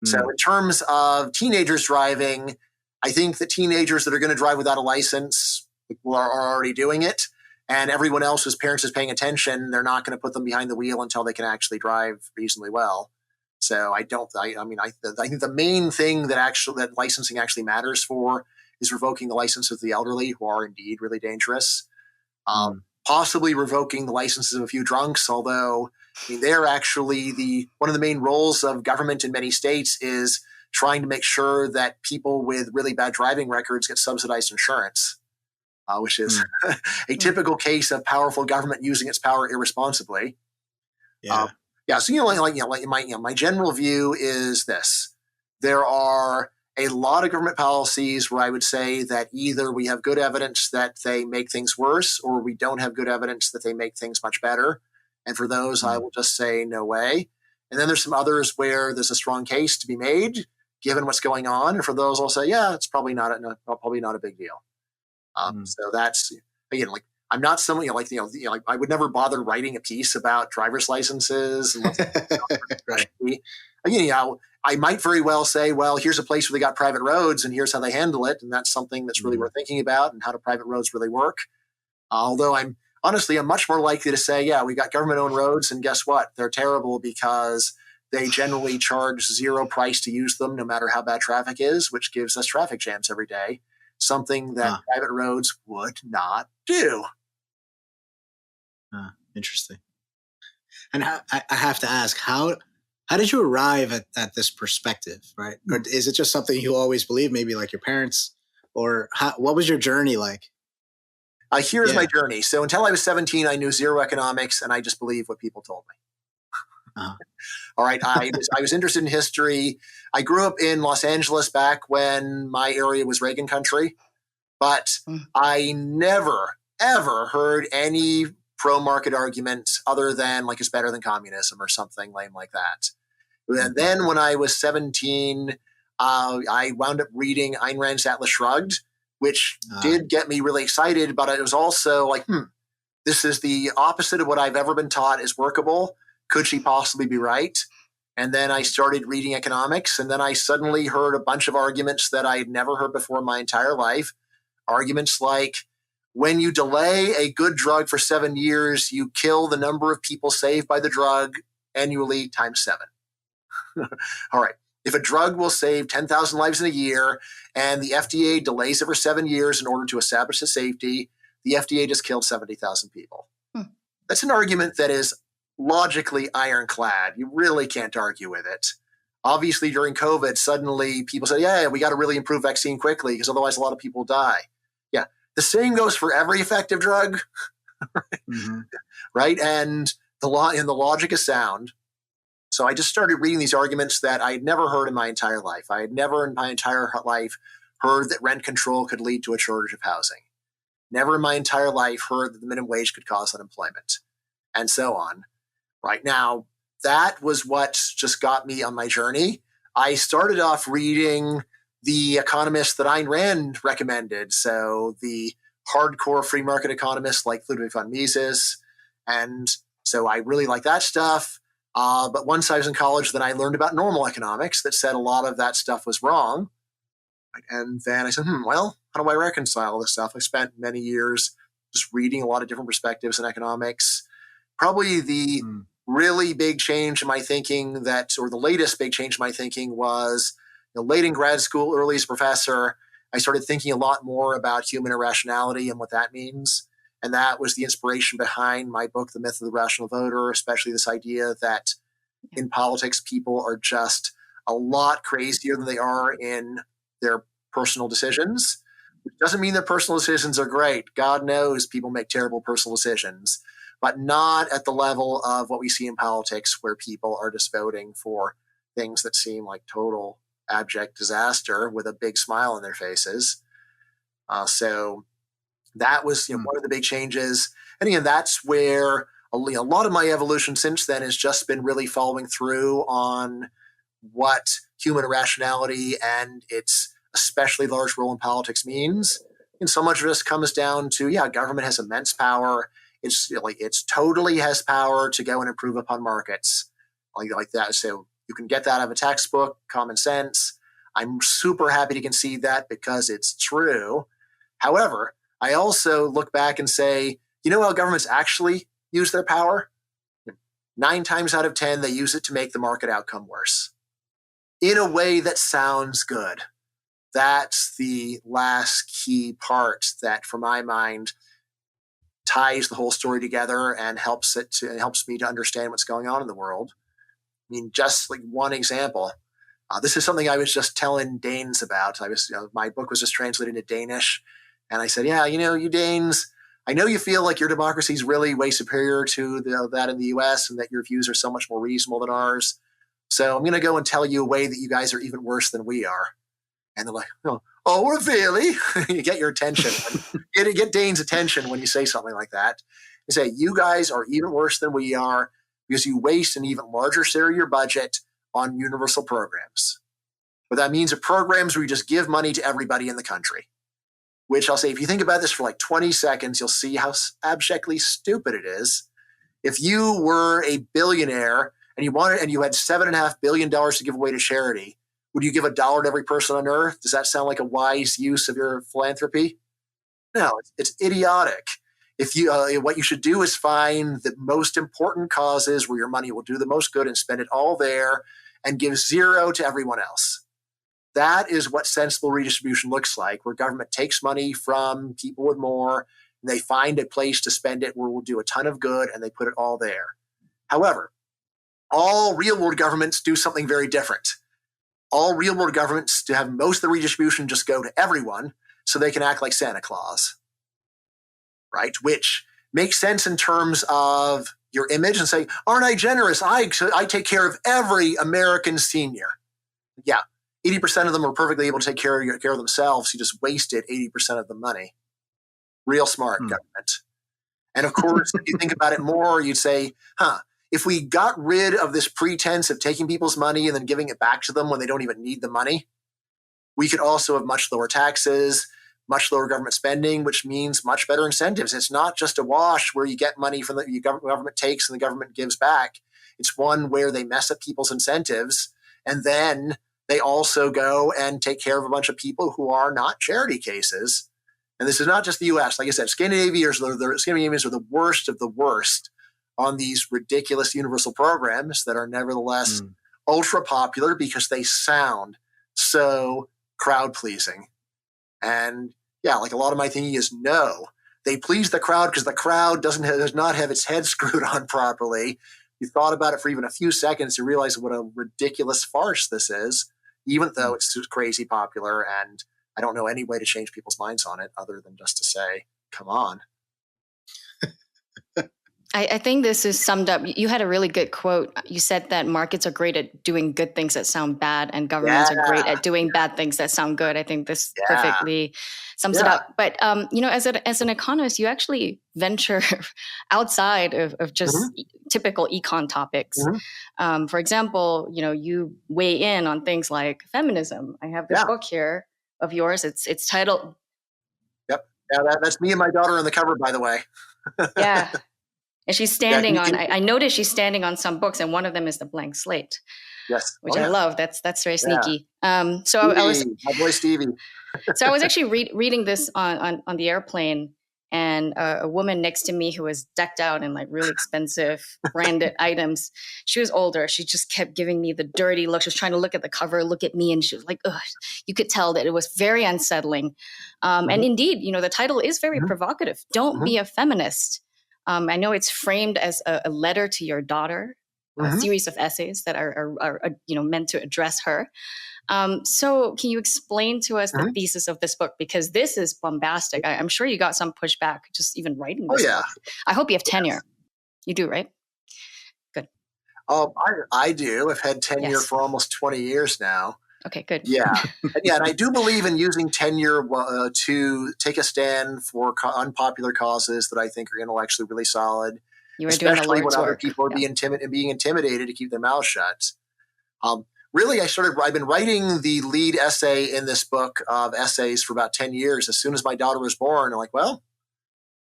So in terms of teenagers driving, I think the teenagers that are going to drive without a license are already doing it. And everyone else whose parents is paying attention, they're not going to put them behind the wheel until they can actually drive reasonably well. So I think the main thing that licensing actually matters for is revoking the license of the elderly, who are indeed really dangerous. Possibly revoking the licenses of a few drunks, although they're actually one of the main roles of government in many states is trying to make sure that people with really bad driving records get subsidized insurance, which is a typical case of powerful government using its power irresponsibly. So my general view is this: there are a lot of government policies where I would say that either we have good evidence that they make things worse, or we don't have good evidence that they make things much better. And for those, I will just say no way. And then there's some others where there's a strong case to be made, given what's going on. And for those, I'll say, yeah, it's probably not a big deal. So that's, again, like, I'm not someone, I would never bother writing a piece about driver's licenses.
Right.
Again, I might very well say, well, here's a place where they got private roads and here's how they handle it. And that's something that's really worth thinking about, and how do private roads really work. Although I'm much more likely to say, yeah, we got government-owned roads, and guess what? They're terrible because they generally charge zero price to use them, no matter how bad traffic is, which gives us traffic jams every day, something that private roads would not do.
Interesting. And I have to ask, how did you arrive at this perspective, right? Or is it just something you always believed, maybe like your parents? Or what was your journey like?
Here's my journey. So until I was 17, I knew zero economics, and I just believed what people told me. All right. I was interested in history. I grew up in Los Angeles back when my area was Reagan country, but I never, ever heard any pro-market argument other than, like, it's better than communism or something lame like that. And then when I was 17, I wound up reading Ayn Rand's Atlas Shrugged, which did get me really excited, but it was also like, this is the opposite of what I've ever been taught is workable. Could she possibly be right? And then I started reading economics, and then I suddenly heard a bunch of arguments that I had never heard before in my entire life. Arguments like, when you delay a good drug for 7 years, you kill the number of people saved by the drug annually times 7. All right. If a drug will save 10,000 lives in a year and the FDA delays it for 7 years in order to establish its safety, the FDA just killed 70,000 people. That's an argument that is logically ironclad. You really can't argue with it. Obviously, during COVID, suddenly people said, yeah, we got to really improve vaccine quickly because otherwise a lot of people die. Yeah. The same goes for every effective drug. Right? And the logic is sound. So I just started reading these arguments that I had never heard in my entire life. I had never in my entire life heard that rent control could lead to a shortage of housing. Never in my entire life heard that the minimum wage could cause unemployment, and so on. Right now, that was what just got me on my journey. I started off reading the economists that Ayn Rand recommended. So the hardcore free market economists like Ludwig von Mises. And so I really like that stuff. But once I was in college, then I learned about normal economics that said a lot of that stuff was wrong. And then I said, well, how do I reconcile this stuff? I spent many years just reading a lot of different perspectives in economics. Probably the really big change in my thinking or the latest big change in my thinking was late in grad school, early as a professor, I started thinking a lot more about human irrationality and what that means. And that was the inspiration behind my book, The Myth of the Rational Voter, especially this idea that in politics, people are just a lot crazier than they are in their personal decisions. Which doesn't mean their personal decisions are great. God knows people make terrible personal decisions, but not at the level of what we see in politics, where people are just voting for things that seem like total abject disaster with a big smile on their faces. So that was one of the big changes. And again, that's where a lot of my evolution since then has just been really following through on what human irrationality and its especially large role in politics means. And so much of this comes down to, government has immense power. It's totally has power to go and improve upon markets like that. So you can get that out of a textbook, common sense. I'm super happy to concede that because it's true. However, I also look back and say, how governments actually use their power? 9 times out of 10, they use it to make the market outcome worse in a way that sounds good. That's the last key part that, for my mind, ties the whole story together and helps me to understand what's going on in the world. I mean, just like one example, this is something I was just telling Danes about. My book was just translated into Danish, and I said, you Danes, I know you feel like your democracy is really way superior to that in the U.S. and that your views are so much more reasonable than ours. So I'm going to go and tell you a way that you guys are even worse than we are. And they're like, oh, really? You get your attention. Get Dane's attention when you say something like that. You say, you guys are even worse than we are because you waste an even larger share of your budget on universal programs. What that means are programs where you just give money to everybody in the country, which I'll say, if you think about this for like 20 seconds, you'll see how abjectly stupid it is. If you were a billionaire and you had $7.5 billion to give away to charity, would you give $1 to every person on earth? Does that sound like a wise use of your philanthropy? No, it's idiotic. If you, what you should do is find the most important causes where your money will do the most good and spend it all there and give 0 to everyone else. That is what sensible redistribution looks like, where government takes money from people with more, and they find a place to spend it where it will do a ton of good, and they put it all there. However, all real-world governments do something very different. All real-world governments to have most of the redistribution just go to everyone so they can act like Santa Claus, right? Which makes sense in terms of your image and say, aren't I generous? I take care of every American senior. Yeah, 80% of them are perfectly able to take care of themselves. You just wasted 80% of the money. Real smart government. And of course, if you think about it more, you'd say, if we got rid of this pretense of taking people's money and then giving it back to them when they don't even need the money, we could also have much lower taxes, much lower government spending, which means much better incentives. It's not just a wash where you get money from the government takes and the government gives back. It's one where they mess up people's incentives, and then they also go and take care of a bunch of people who are not charity cases. And this is not just the U.S. Like I said, Scandinavians are the worst of the worst on these ridiculous universal programs that are nevertheless ultra popular because they sound so crowd pleasing. And like a lot of my thinking is no, they please the crowd because the crowd does not have its head screwed on properly. You thought about it for even a few seconds, you realize what a ridiculous farce this is, even though it's crazy popular. And I don't know any way to change people's minds on it other than just to say, come on.
I think this is summed up. You had a really good quote. You said that markets are great at doing good things that sound bad, and governments are great at doing bad things that sound good. I think this perfectly sums it up. But as an economist, you actually venture outside of just typical econ topics. For example, you weigh in on things like feminism. I have this book here of yours. It's titled.
Yep. Yeah, that's me and my daughter on the cover, by the way.
Yeah. And she's standing on, I noticed she's standing on some books, and one of them is The Blank Slate.
Yes.
Which I love. That's very sneaky.
So
Stevie,
I was, my boy Stevie.
So I was actually reading this on the airplane, and a woman next to me who was decked out in like really expensive branded items. She was older. She just kept giving me the dirty look. She was trying to look at the cover, look at me, and she was like, ugh. You could tell that it was very unsettling. And indeed, the title is very provocative. Don't be a feminist. I know it's framed as a letter to your daughter, a series of essays that are meant to address her. So can you explain to us the thesis of this book? Because this is bombastic. I'm sure you got some pushback just even writing this book. I hope you have tenure. You do, right? Good.
I do. I've had tenure for almost 20 years now.
Okay, good.
Yeah. And I do believe in using tenure to take a stand for unpopular causes that I think are intellectually really solid.
You were doing the Lord's
when other
work.
people are being intimidated to keep their mouths shut. Really, I've been writing the lead essay in this book of essays for about 10 years. As soon as my daughter was born, I'm like, well,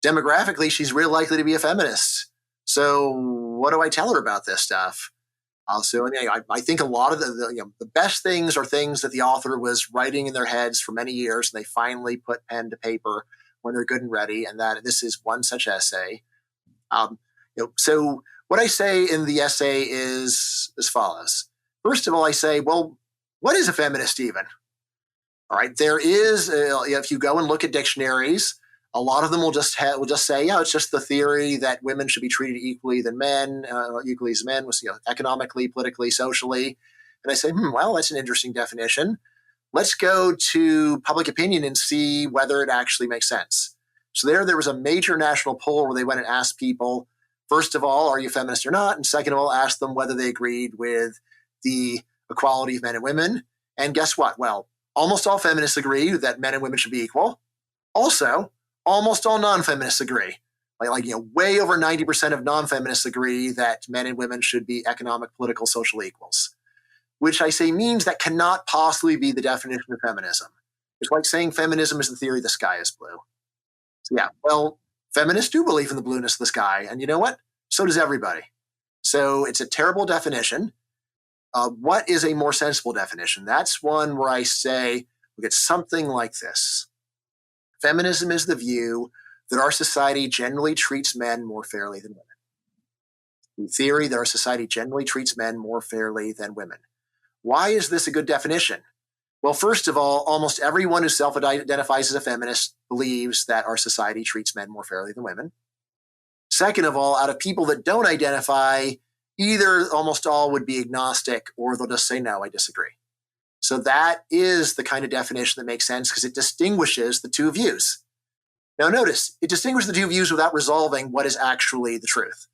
demographically, she's real likely to be a feminist. So what do I tell her about this stuff? I think a lot of the best things are things that the author was writing in their heads for many years, and they finally put pen to paper when they're good and ready, and that this is one such essay. So what I say in the essay is as follows. First of all, I say, well, what is a feminist even? All right, there is, if you go and look at dictionaries, a lot of them will just say, it's just the theory that women should be treated equally as men, economically, politically, socially. And I say, well, that's an interesting definition. Let's go to public opinion and see whether it actually makes sense. So there was a major national poll where they went and asked people, first of all, are you feminist or not? And second of all, asked them whether they agreed with the equality of men and women. And guess what? Well, almost all feminists agree that men and women should be equal. Also, almost all non-feminists agree. Way over 90% of non-feminists agree that men and women should be economic, political, social equals, which I say means that cannot possibly be the definition of feminism. It's like saying feminism is the theory the sky is blue. So well, feminists do believe in the blueness of the sky. And you know what? So does everybody. So it's a terrible definition. What is a more sensible definition? That's one where I say, look at something like this. Feminism is the view that our society generally treats men more fairly than women. The theory that our society generally treats men more fairly than women. Why is this a good definition? Well, first of all, almost everyone who self-identifies as a feminist believes that our society treats men more fairly than women. Second of all, out of people that don't identify, either almost all would be agnostic or they'll just say, no, I disagree. So that is the kind of definition that makes sense because it distinguishes the two views. Now notice, it distinguishes the two views without resolving what is actually the truth,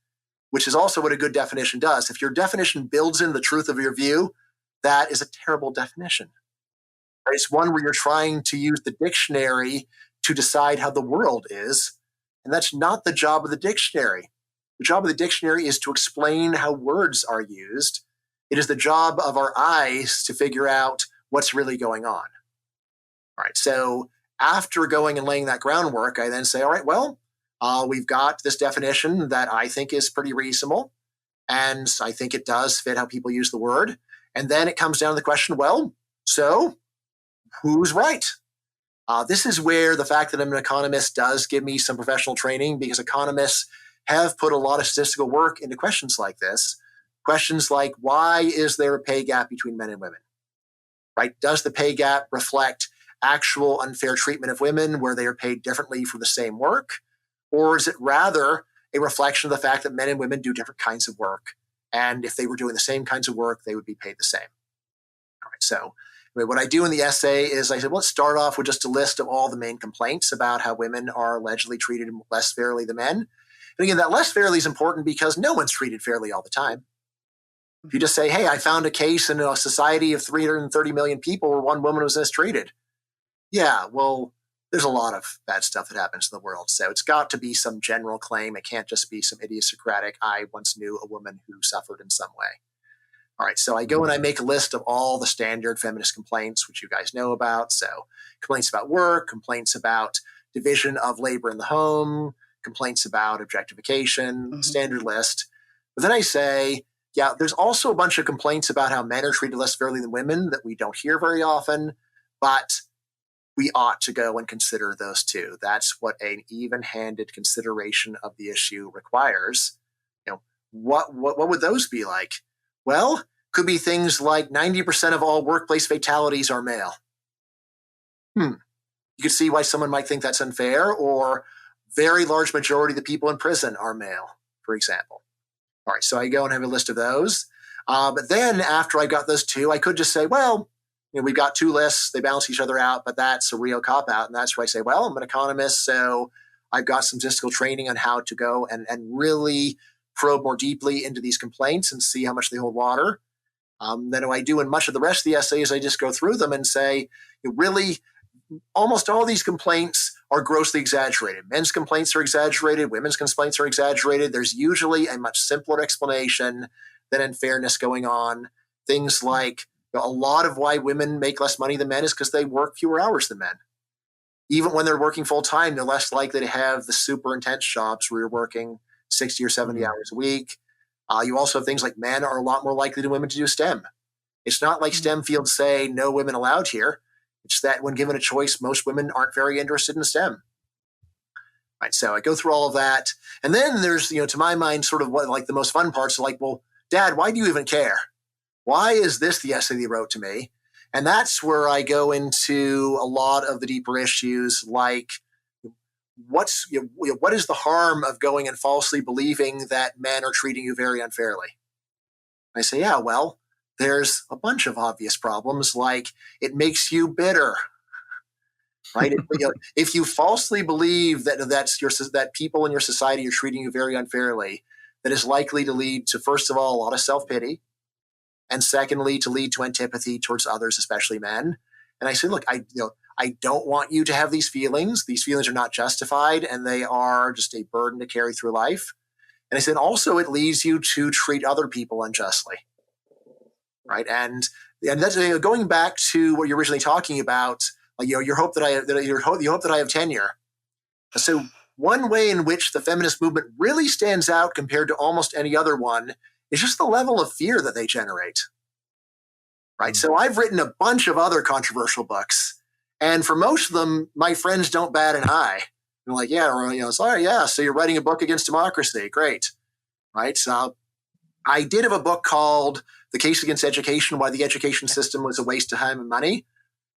which is also what a good definition does. If your definition builds in the truth of your view, that is a terrible definition. It's one where you're trying to use the dictionary to decide how the world is, and that's not the job of the dictionary. The job of the dictionary is to explain how words are used. It is the job of our eyes to figure out what's really going on. All right, so after going and laying that groundwork, I then say, all right, well, we've got this definition that I think is pretty reasonable, and I think it does fit how people use the word. And then it comes down to the question, well, so who's right? This is where the fact that I'm an economist does give me some professional training, because economists have put a lot of statistical work into questions like this. Questions like, why is there a pay gap between men and women? Right? Does the pay gap reflect actual unfair treatment of women where they are paid differently for the same work? Or is it rather a reflection of the fact that men and women do different kinds of work? And if they were doing the same kinds of work, they would be paid the same. All right, so what I do in the essay is I said, well, let's start off with just a list of all the main complaints about how women are allegedly treated less fairly than men. And again, that less fairly is important because no one's treated fairly all the time. If you just say, hey, I found a case in a society of 330 million people where one woman was mistreated. Yeah, well, there's a lot of bad stuff that happens in the world. So it's got to be some general claim. It can't just be some idiosyncratic, I once knew a woman who suffered in some way. All right, so I go and I make a list of all the standard feminist complaints, which you guys know about. So complaints about work, complaints about division of labor in the home, complaints about objectification, standard list. But then I say, yeah, there's also a bunch of complaints about how men are treated less fairly than women that we don't hear very often, but we ought to go and consider those too. That's what an even-handed consideration of the issue requires. What would those be like? Well, could be things like 90% of all workplace fatalities are male. You could see why someone might think that's unfair, or very large majority of the people in prison are male, for example. All right, so I go and have a list of those. But then after I got those two, I could just say, well, we've got two lists. They balance each other out, but that's a real cop-out. And that's where I say, well, I'm an economist, so I've got some statistical training on how to go and really probe more deeply into these complaints and see how much they hold water. Then what I do in much of the rest of the essay is I just go through them and say, really, almost all these complaints are grossly exaggerated. Men's complaints are exaggerated. Women's complaints are exaggerated. There's usually a much simpler explanation than unfairness going on. Things like a lot of why women make less money than men is because they work fewer hours than men. Even when they're working full time, they're less likely to have the super intense jobs where you're working 60 or 70 hours a week. You also have things like men are a lot more likely than women to do STEM. It's not like STEM fields say no women allowed here. It's that when given a choice, most women aren't very interested in STEM. Right, so I go through all of that. And then there's, to my mind, sort of what like the most fun parts are like, well, Dad, why do you even care? Why is this the essay that you wrote to me? And that's where I go into a lot of the deeper issues, like what is the harm of going and falsely believing that men are treating you very unfairly? I say, yeah, well, there's a bunch of obvious problems, like it makes you bitter, right? If you falsely believe that people in your society are treating you very unfairly, that is likely to lead to, first of all, a lot of self-pity, and secondly, to lead to antipathy towards others, especially men. And I say, look, I don't want you to have these feelings. These feelings are not justified, and they are just a burden to carry through life. And I said, also, it leads you to treat other people unjustly, right? And that's going back to what you're originally talking about. Your hope that I have tenure. So one way in which the feminist movement really stands out compared to almost any other one is just the level of fear that they generate, right? So I've written a bunch of other controversial books, and for most of them, my friends don't bat an eye. They're like, yeah, sorry, yeah. So you're writing a book against democracy, great, right? So I did have a book called "The Case Against Education: Why the Education System Was a Waste of Time and Money,"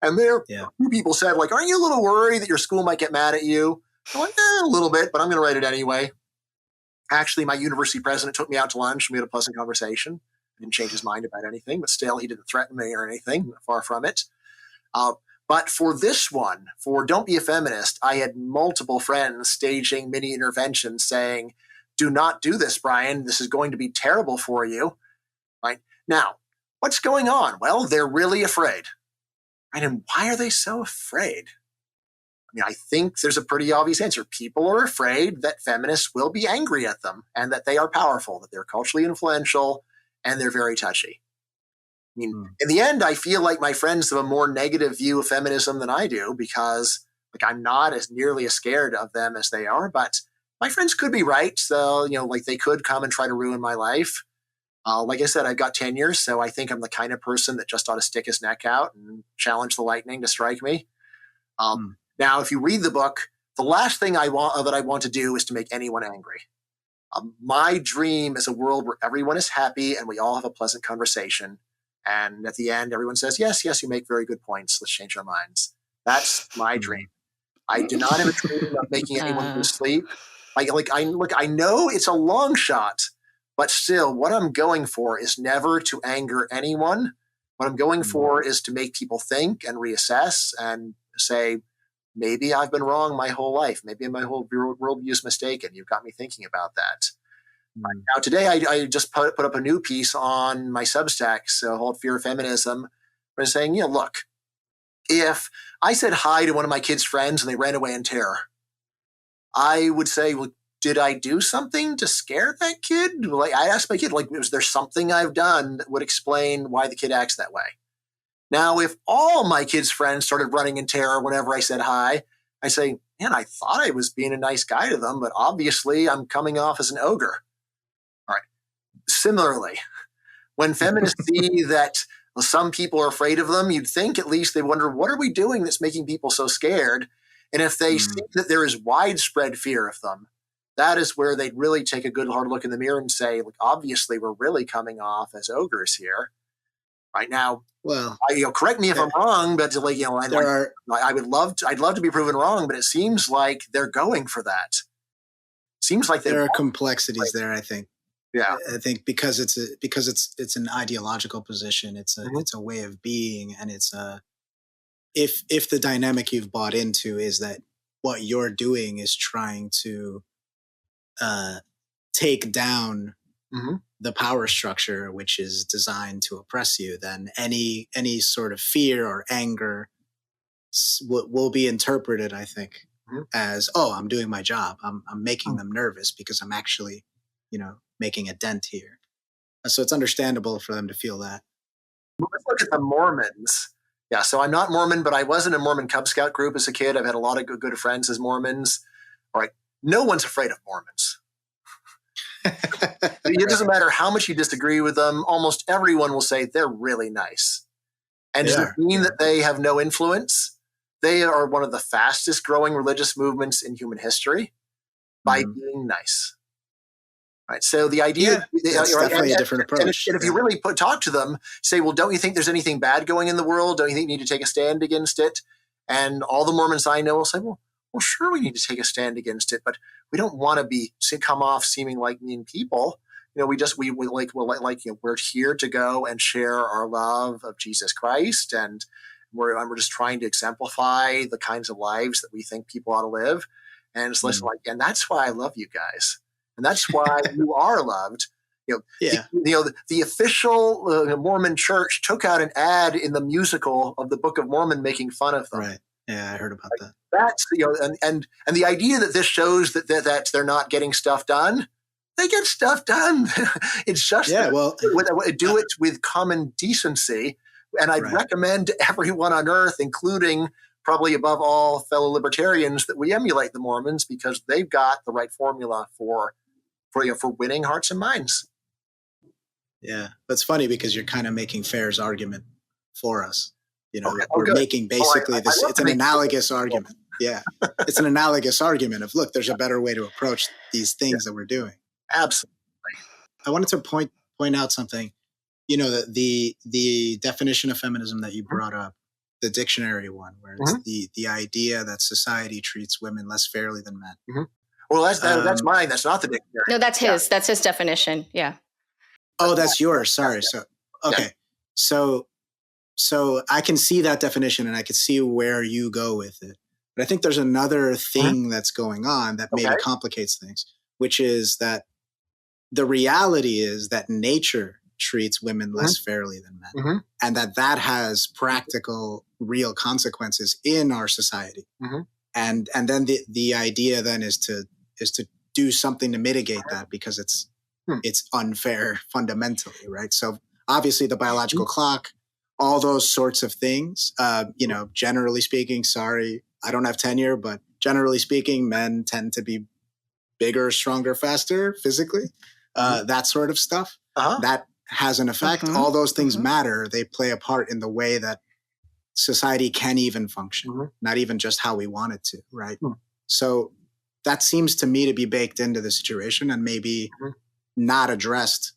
and a few people said, like, aren't you a little worried that your school might get mad at you? I'm like, a little bit, but I'm going to write it anyway. Actually, my university president took me out to lunch and we had a pleasant conversation. He didn't change his mind about anything, but still, he didn't threaten me or anything, far from it. But for this one, for Don't Be a Feminist, I had multiple friends staging mini interventions saying, do not do this, Bryan. This is going to be terrible for you. Right? Now, what's going on? Well, they're really afraid. Right? And why are they so afraid? I think there's a pretty obvious answer. People are afraid that feminists will be angry at them and that they are powerful, that they're culturally influential, and they're very touchy. In the end, I feel like my friends have a more negative view of feminism than I do because I'm not as nearly as scared of them as they are, but my friends could be right. So, they could come and try to ruin my life. Like I said, I've got tenure, so I think I'm the kind of person that just ought to stick his neck out and challenge the lightning to strike me. Now, if you read the book, the last thing I want to do is to make anyone angry. My dream is a world where everyone is happy and we all have a pleasant conversation. And at the end, everyone says, yes, you make very good points. Let's change our minds. That's my dream. I do not have a dream of making anyone go to sleep. I know it's a long shot, but still, what I'm going for is never to anger anyone. What I'm going for is to make people think and reassess and say, maybe I've been wrong my whole life. Maybe my whole worldview is mistaken. You've got me thinking about that. Right. Now, today I just put up a new piece on my Substack, called Fear of Feminism, where I'm saying, look, if I said hi to one of my kids' friends and they ran away in terror, I would say, well, did I do something to scare that kid? Like, I asked my kid, was there something I've done that would explain why the kid acts that way? Now, if all my kids' friends started running in terror whenever I said hi, I say, man, I thought I was being a nice guy to them, but obviously I'm coming off as an ogre. All right. Similarly, when feminists see that some people are afraid of them, you'd think at least they wonder, what are we doing that's making people so scared? And if they see that there is widespread fear of them, that is where they'd really take a good hard look in the mirror and say, look, obviously we're really coming off as ogres here. Right now,
well,
correct me if I'm wrong, but I'd love to be proven wrong, but it seems like they're going for that. Seems like
there are complexities there, I think.
Yeah,
I think because it's an ideological position, it's a way of being, and it's if the dynamic you've bought into is that what you're doing is trying to take down the power structure which is designed to oppress you, then any sort of fear or anger will be interpreted, I think, as, oh, I'm doing my job. I'm making them nervous because I'm actually, making a dent here. So it's understandable for them to feel that.
Let's look at the Mormons. Yeah, so I'm not Mormon, but I was in a Mormon Cub Scout group as a kid. I've had a lot of good friends as Mormons. All right, no one's afraid of Mormons. It doesn't matter how much you disagree with them. Almost everyone will say they're really nice. And does it mean that they have no influence? They are one of the fastest growing religious movements in human history by being nice. Right. So the idea
that's definitely a different approach.
And if you really talk to them, say, well, don't you think there's anything bad going in the world? Don't you think you need to take a stand against it? And all the Mormons I know will say, well, sure, we need to take a stand against it, but we don't want to come off seeming like mean people. We're here to go and share our love of Jesus Christ, and we're just trying to exemplify the kinds of lives that we think people ought to live. And it's and that's why I love you guys. And that's why you are loved. The official Mormon church took out an ad in the musical of the Book of Mormon making fun of them.
Right. Yeah, I heard about that.
That's and the idea that this shows that they're not getting stuff done. They get stuff done. It's just do it with common decency. And I'd recommend to everyone on earth, including probably above all fellow libertarians, that we emulate the Mormons because they've got the right formula for winning hearts and minds.
Yeah, that's funny because you're kind of making Fair's argument for us. We're making basically this. It's an analogous argument. Yeah, it's an analogous argument of, look, there's a better way to approach these things that we're doing.
Absolutely.
I wanted to point out something. The definition of feminism that you brought up, the dictionary one, where it's the idea that society treats women less fairly than men.
Well, that's mine. That's not the dictionary.
No, that's his. That's his definition. Yeah.
Oh, that's yours. Sorry. So, okay. So I can see that definition and I can see where you go with it. But I think there's another thing that's going on that maybe complicates things, which is that the reality is that nature treats women less fairly than men, and that has practical, real consequences in our society. And then the idea then is to do something to mitigate that because it's unfair fundamentally, right? So obviously the biological clock, all those sorts of things, generally speaking, sorry, I don't have tenure, but generally speaking, men tend to be bigger, stronger, faster physically, that sort of stuff. That has an effect. All those things matter. They play a part in the way that society can even function, not even just how we want it to, right? So that seems to me to be baked into the situation and maybe not addressed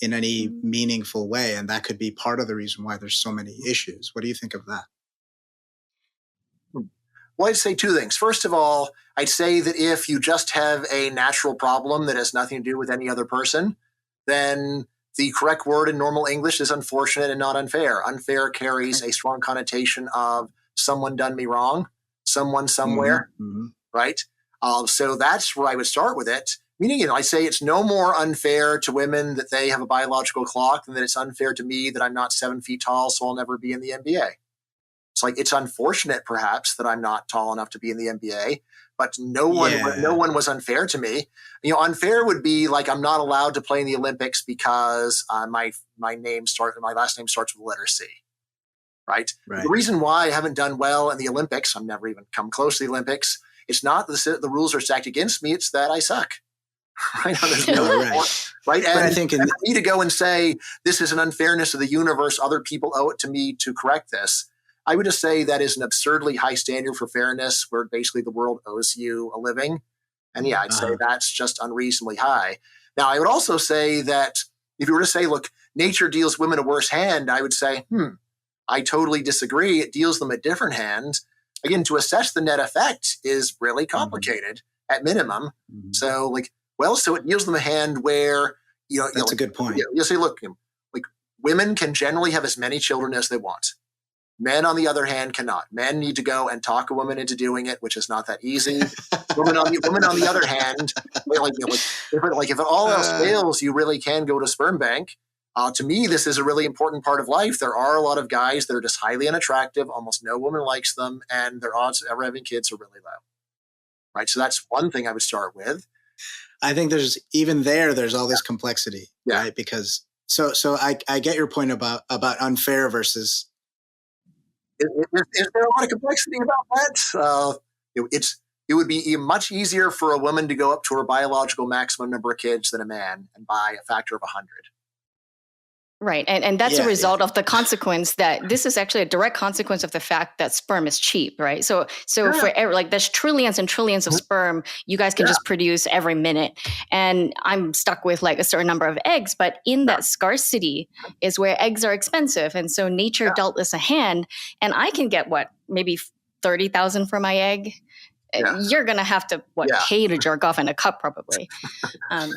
in any meaningful way. And that could be part of the reason why there's so many issues. What do you think of that?
Well, I'd say two things. First of all, I'd say that if you just have a natural problem that has nothing to do with any other person, then the correct word in normal English is unfortunate and not unfair. Unfair carries a strong connotation of someone done me wrong. someone somewhere, right? So that's where I would start with it. Meaning, I say it's no more unfair to women that they have a biological clock than that it's unfair to me that I'm not 7 feet tall, so I'll never be in the NBA. It's like, it's unfortunate perhaps that I'm not tall enough to be in the NBA, but no one was unfair to me. Unfair would be like, I'm not allowed to play in the Olympics because my last name starts with the letter C. Right? The reason why I haven't done well in the Olympics, I've never even come close to the Olympics, it's not that the rules are stacked against me, it's that I suck. Right? Right? And
I think
for me to go and say, this is an unfairness of the universe, other people owe it to me to correct this, I would just say that is an absurdly high standard for fairness, where basically the world owes you a living. And I'd say that's just unreasonably high. Now, I would also say that if you were to say, look, nature deals women a worse hand, I would say, I totally disagree. It deals them a different hand. Again, to assess the net effect is really complicated at minimum. So so it deals them a hand where,
that's a good point.
You'll say, look, women can generally have as many children as they want. Men, on the other hand, cannot. Men need to go and talk a woman into doing it, which is not that easy. Women on the other hand, if it all else fails, you really can go to a sperm bank. To me, this is a really important part of life. There are a lot of guys that are just highly unattractive. Almost no woman likes them, and their odds of ever having kids are really low. Right. So that's one thing I would start with.
I think there's all this complexity, right? Because so I get your point about unfair versus.
Is there a lot of complexity about that? It would be much easier for a woman to go up to her biological maximum number of kids than a man, and by a factor of 100.
Right. And that's a result of the consequence that this is actually a direct consequence of the fact that sperm is cheap, right? So for there's trillions and trillions of sperm you guys can just produce every minute. And I'm stuck with a certain number of eggs, but in that scarcity is where eggs are expensive. And so nature dealt us a hand, and I can get maybe 30,000 for my egg. You're going to have to pay to jerk off in a cup probably.
Not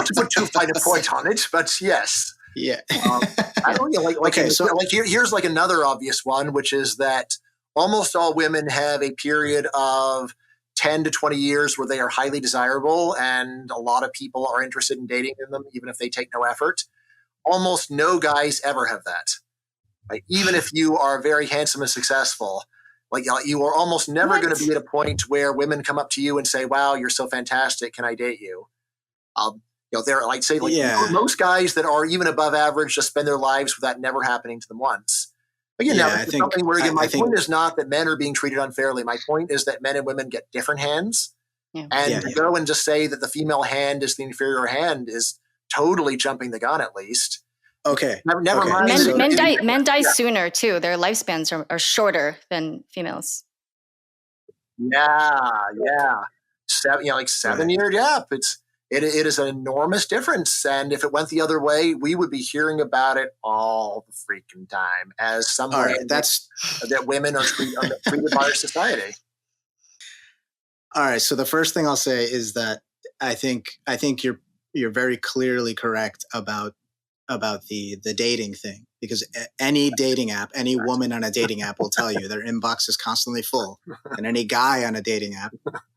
to put too fine a point on it, but yes.
Yeah.
I don't know. Here's another obvious one, which is that almost all women have a period of 10 to 20 years where they are highly desirable, and a lot of people are interested in dating them, even if they take no effort. Almost no guys ever have that. Right? Even if you are very handsome and successful, you are almost never going to be at a point where women come up to you and say, "Wow, you're so fantastic. Can I date you?" Most guys that are even above average just spend their lives with that never happening to them once. Again, my point is not that men are being treated unfairly. My point is that men and women get different hands. To go and just say that the female hand is the inferior hand is totally jumping the gun, at least.
Okay.
Never mind.
Men die sooner too. Their lifespans are shorter than females.
Yeah. 7-year gap. It is an enormous difference. And if it went the other way, we would be hearing about it all the freaking time as some way that women are treated by our society.
All right. So the first thing I'll say is that I think you're very clearly correct about the dating thing, because any dating app, any woman on a dating app will tell you their inbox is constantly full, and any guy on a dating app,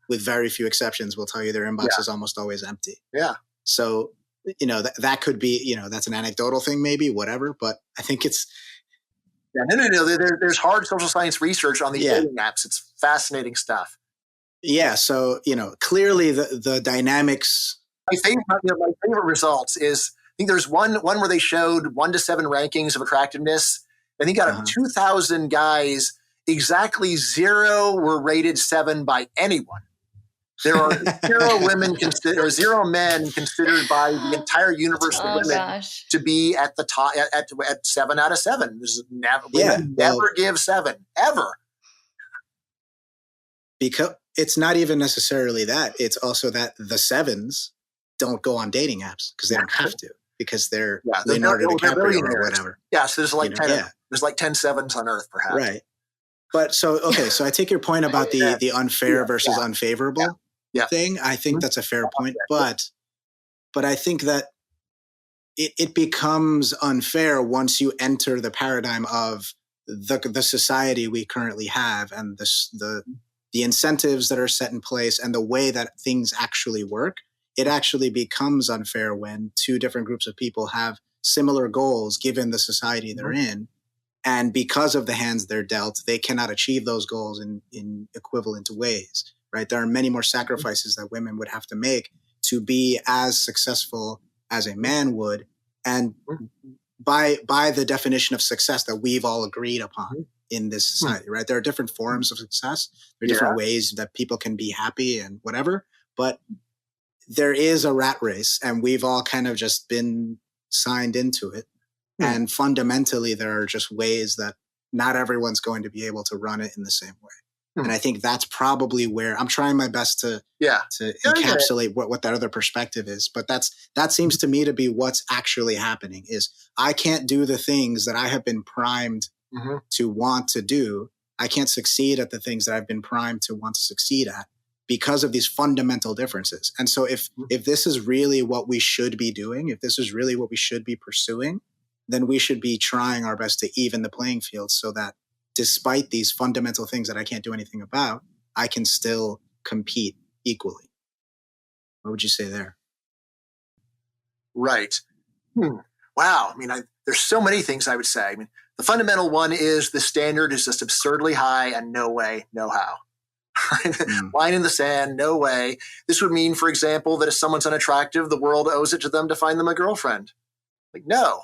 with very few exceptions, will tell you their inbox is almost always empty.
Yeah.
So, that could be, that's an anecdotal thing, maybe, whatever, but I think it's.
Yeah, no. There's hard social science research on these dating apps. It's fascinating stuff.
Yeah. So, clearly the dynamics.
My favorite results is, I think there's one where they showed 1 to 7 rankings of attractiveness. I think out of 2,000 guys, exactly 0 were rated 7 by anyone. There are 0 men considered by the entire universe of women to be at the top at 7 out of 7. There's never give 7 ever.
Because it's not even necessarily that. It's also that the 7s don't go on dating apps because they don't have to, because they're Leonardo DiCaprio or whatever.
Yeah, so there's 10. There's 10 7s on Earth, perhaps.
Right. But so I take your point about the unfair versus unfavorable thing. I think that's a fair point, but I think that it becomes unfair once you enter the paradigm of the society we currently have and the incentives that are set in place and the way that things actually work, it actually becomes unfair when two different groups of people have similar goals given the society they're in. And because of the hands they're dealt, they cannot achieve those goals in equivalent ways, right? There are many more sacrifices that women would have to make to be as successful as a man would. And by the definition of success that we've all agreed upon in this society, right? There are different forms of success. There are different ways that people can be happy and whatever, but there is a rat race and we've all kind of just been signed into it. And fundamentally, there are just ways that not everyone's going to be able to run it in the same way. And I think that's probably where I'm trying my best to encapsulate what that other perspective is. But that seems to me to be what's actually happening is I can't do the things that I have been primed to want to do. I can't succeed at the things that I've been primed to want to succeed at because of these fundamental differences. And so if this is really what we should be doing, if this is really what we should be pursuing, then we should be trying our best to even the playing field so that despite these fundamental things that I can't do anything about, I can still compete equally. What would you say there?
Right. Wow. I mean, there's so many things I would say. I mean, the fundamental one is the standard is just absurdly high and no way, no how. Line in the sand, no way. This would mean, for example, that if someone's unattractive, the world owes it to them to find them a girlfriend. Like, no.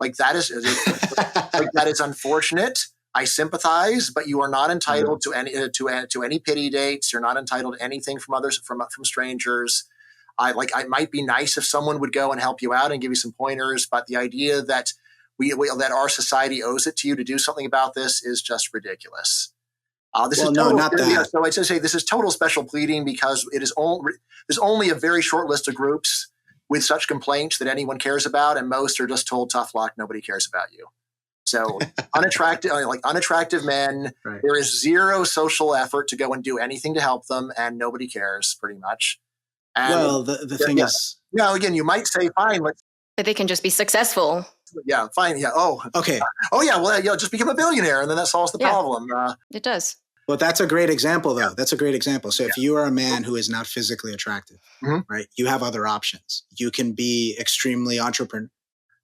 Like that is unfortunate. I sympathize, but you are not entitled to any pity dates. You're not entitled to anything from others, from strangers. It might be nice if someone would go and help you out and give you some pointers, but the idea that that our society owes it to you to do something about this is just ridiculous. So I just say this is total special pleading because there's only a very short list of groups with such complaints that anyone cares about, and most are just told tough luck, nobody cares about you. So unattractive men, there is zero social effort to go and do anything to help them, and nobody cares pretty much. And
the thing is,
again, you might say, fine,
but they can just be successful.
Yeah, fine. Yeah. Oh,
okay.
Just become a billionaire, and then that solves the problem.
It does.
Well, that's a great example, though. That's a great example. So if you are a man who is not physically attractive, right, you have other options. You can be extremely entrepreneur.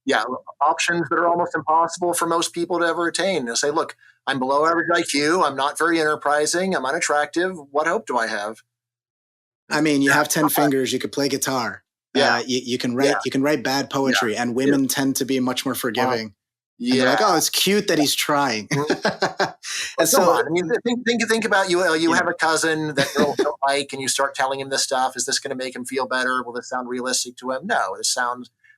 Yeah, options that are almost impossible for most people to ever attain. They'll say, look, I'm below average IQ. I'm not very enterprising. I'm unattractive. What hope do I have?
I mean, you have 10 fingers. You could play guitar. Yeah. You can write. You can write bad poetry, and women tend to be much more forgiving. And they're like, oh, it's cute that he's trying.
And so, I mean, think about you. You have a cousin that girls don't like, and you start telling him this stuff. Is this going to make him feel better? Will this sound realistic to him? No, this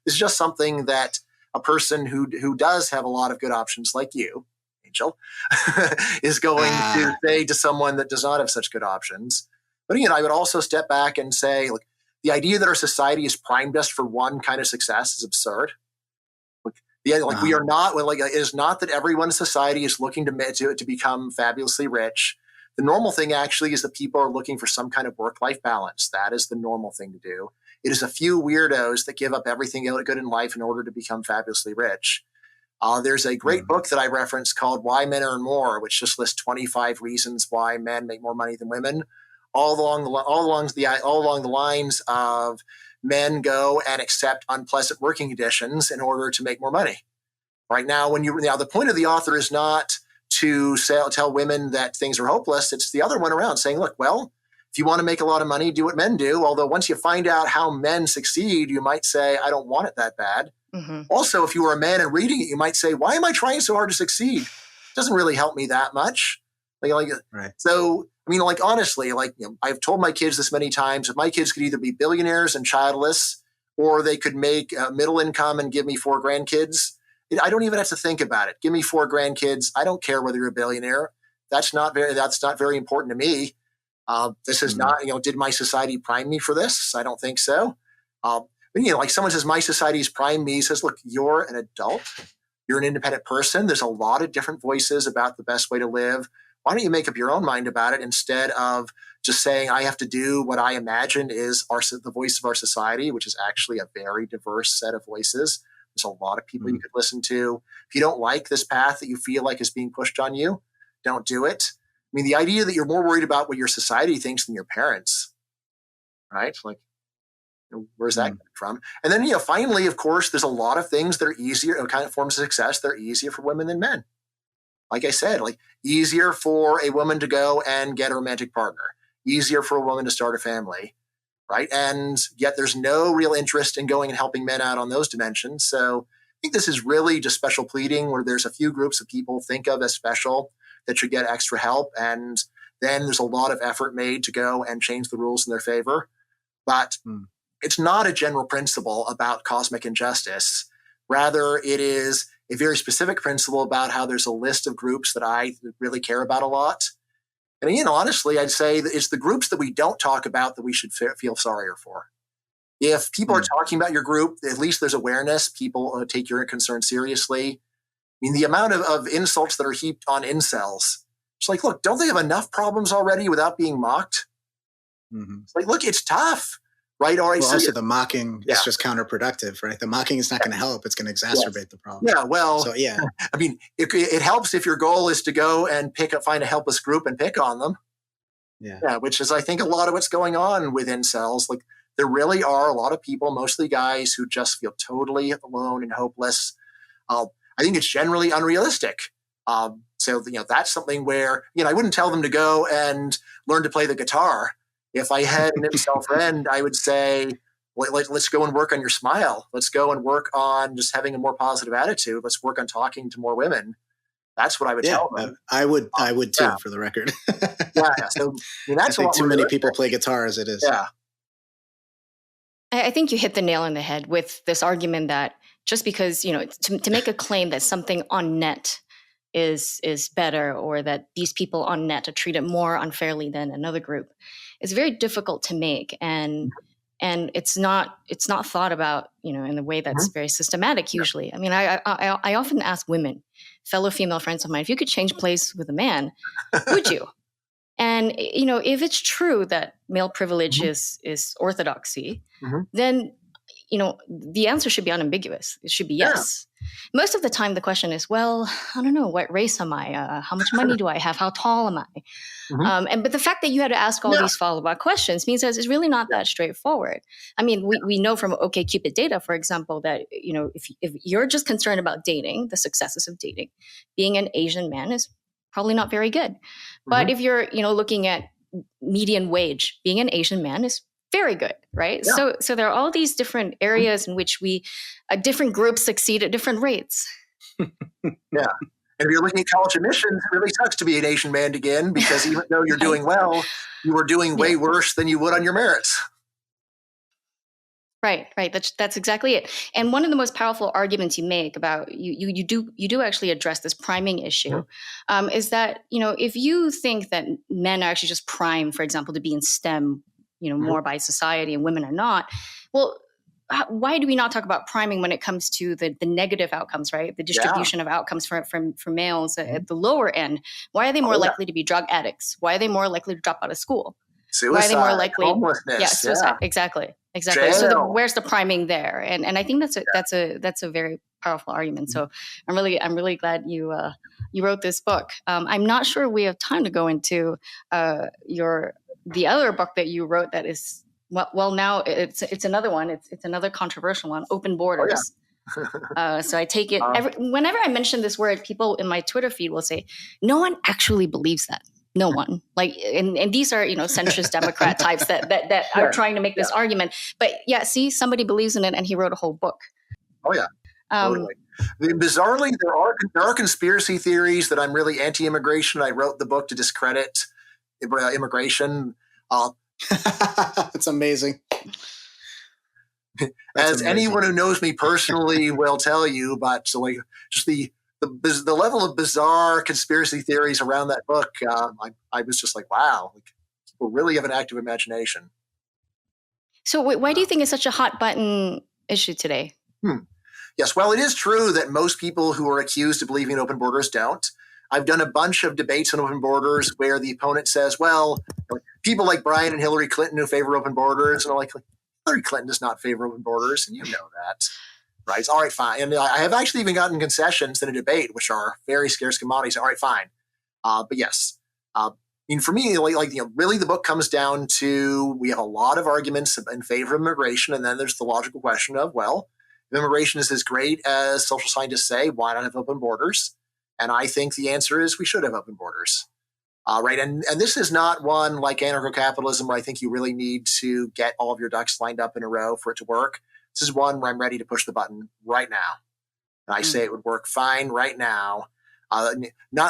is just something that a person who does have a lot of good options, like you, Angel, is going to say to someone that does not have such good options. But I would also step back and say, look, the idea that our society is primed us for one kind of success is absurd. We are not it is not that everyone in society is looking to become fabulously rich. The normal thing actually is that people are looking for some kind of work-life balance. That is the normal thing to do. It is a few weirdos that give up everything good in life in order to become fabulously rich. There's a great book that I referenced called Why Men Earn More, which just lists 25 reasons why men make more money than women, all along the lines of men go and accept unpleasant working conditions in order to make more money. Right now, the point of the author is not to tell women that things are hopeless. It's the other one around saying, look, well, if you want to make a lot of money, do what men do. Although once you find out how men succeed, you might say, I don't want it that bad. Also, if you were a man and reading it, you might say, why am I trying so hard to succeed? It doesn't really help me that much.
Right.
So, I mean, honestly, I've told my kids this many times, that my kids could either be billionaires and childless, or they could make middle income and give me 4 grandkids. I don't even have to think about it. Give me 4 grandkids. I don't care whether you're a billionaire. That's not very important to me. This is not, did my society prime me for this? I don't think so. But someone says, my society's primed me, says, look, you're an adult. You're an independent person. There's a lot of different voices about the best way to live. Why don't you make up your own mind about it instead of just saying, I have to do what I imagine is the voice of our society, which is actually a very diverse set of voices. There's a lot of people you could listen to. If you don't like this path that you feel like is being pushed on you, don't do it. I mean, the idea that you're more worried about what your society thinks than your parents, right? Like, where's that coming from? And then, finally, of course, there's a lot of things that are easier, kind of forms of success that are easier for women than men. Like I said, like easier for a woman to go and get a romantic partner, easier for a woman to start a family, right? And yet there's no real interest in going and helping men out on those dimensions. So I think this is really just special pleading, where there's a few groups of people think of as special that should get extra help. And then there's a lot of effort made to go and change the rules in their favor. But it's not a general principle about cosmic injustice. Rather, it is a very specific principle about how there's a list of groups that I really care about a lot. And, honestly, I'd say that it's the groups that we don't talk about that we should feel sorrier for. If people are talking about your group, at least there's awareness. People take your concern seriously. I mean, the amount of insults that are heaped on incels. It's like, look, don't they have enough problems already without being mocked? It's like, look, it's tough. Right. Or
also the mocking is just counterproductive, right? The mocking is not going to help. It's going to exacerbate the problem.
Yeah. Well,
so, yeah.
I mean, it helps if your goal is to go and find a helpless group and pick on them. Yeah. Which is, I think, a lot of what's going on with incels. Like, there really are a lot of people, mostly guys, who just feel totally alone and hopeless. I think it's generally unrealistic. So, that's something where, I wouldn't tell them to go and learn to play the guitar. If I had an incel friend, I would say, let's go and work on your smile. Let's go and work on just having a more positive attitude. Let's work on talking to more women. That's what I would tell them.
I would too, for the record.
So that's
I think too many people play guitar as it is.
Yeah.
I think you hit the nail on the head with this argument that just because, to make a claim that something on net is better, or that these people on net are treated more unfairly than another group, it's very difficult to make, and it's not thought about, in the way that's very systematic usually. I mean, I often ask women, fellow female friends of mine, if you could change place with a man, would you? And if it's true that male privilege is orthodoxy, then the answer should be unambiguous. It should be yes. Most of the time, the question is, well, I don't know, what race am I? How much money do I have? How tall am I? But the fact that you had to ask all these follow-up questions means that it's really not that straightforward. I mean, we know from OkCupid data, for example, that if you're just concerned about dating, the successes of dating, being an Asian man is probably not very good. But if you're looking at median wage, being an Asian man is very good, right? So there are all these different areas in which different groups succeed at different rates.
And if you're looking at college admissions, it really sucks to be an Asian man again, because even though you're doing well, you are doing way worse than you would on your merits.
Right. That's exactly it. And one of the most powerful arguments you make about you do actually address this priming issue, is that if you think that men are actually just primed, for example, to be in STEM, more by society, and women are not, well, why do we not talk about priming when it comes to the negative outcomes, right? The distribution of outcomes for males at the lower end. Why are they more likely to be drug addicts? Why are they more likely to drop out of school?
Suicide,
why are they more likely?
Homelessness.
Suicide. Exactly.
Jail.
So where's the priming there? And I think that's a very powerful argument. So I'm really glad you wrote this book. I'm not sure we have time to go into the other book that you wrote that is well now it's another one. It's another controversial one, Open Borders. So I take it whenever I mention this word, people in my Twitter feed will say, no one actually believes that. No one. And these are, centrist Democrat types that are trying to make this argument. But see, somebody believes in it, and he wrote a whole book.
Oh yeah. Totally. Bizarrely, there are conspiracy theories that I'm really anti-immigration. I wrote the book to discredit immigration.
That's amazing.
As anyone who knows me personally will tell you, but just the level of bizarre conspiracy theories around that book, I was just like, wow, people really have an active imagination.
So why do you think it's such a hot button issue today?
Yes, well, it is true that most people who are accused of believing in open borders don't. I've done a bunch of debates on open borders where the opponent says, well, people like Bryan and Hillary Clinton who favor open borders, and I'm like, Hillary Clinton does not favor open borders, and you know that. right? It's all right, fine. And I have actually even gotten concessions in a debate, which are very scarce commodities. All right, fine. But yes, I mean, for me, really the book comes down to, we have a lot of arguments in favor of immigration. And then there's the logical question of, well, if immigration is as great as social scientists say, why not have open borders? And I think the answer is we should have open borders. Right. And this is not one like anarcho-capitalism where I think you really need to get all of your ducks lined up in a row for it to work. This is one where I'm ready to push the button right now. And I say it would work fine right now.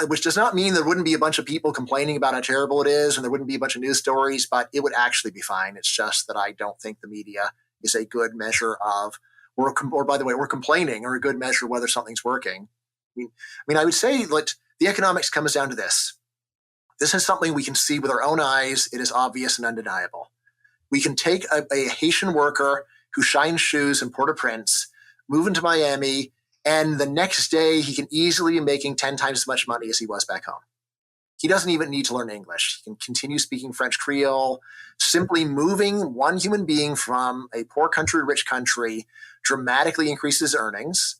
Which does not mean there wouldn't be a bunch of people complaining about how terrible it is and there wouldn't be a bunch of news stories, but it would actually be fine. It's just that I don't think the media is a good measure of, or by the way, we're complaining, or a good measure of whether something's working. I mean, I would say that the economics comes down to this. This is something we can see with our own eyes. It is obvious and undeniable. We can take a Haitian worker who shines shoes in Port-au-Prince, move into Miami, and the next day he can easily be making 10 times as much money as he was back home. He doesn't even need to learn English. He can continue speaking French Creole. Simply moving one human being from a poor country to rich country dramatically increases earnings.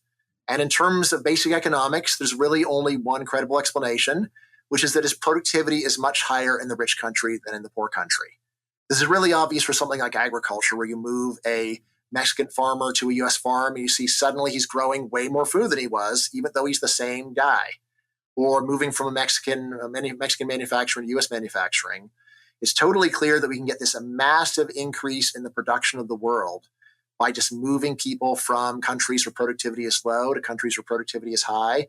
And in terms of basic economics, there's really only one credible explanation, which is that his productivity is much higher in the rich country than in the poor country. This is really obvious for something like agriculture, where you move a Mexican farmer to a U.S. farm and you see suddenly he's growing way more food than he was, even though he's the same guy. Or moving from a Mexican manufacturing to U.S. manufacturing. It's totally clear that we can get this a massive increase in the production of the world by just moving people from countries where productivity is low to countries where productivity is high.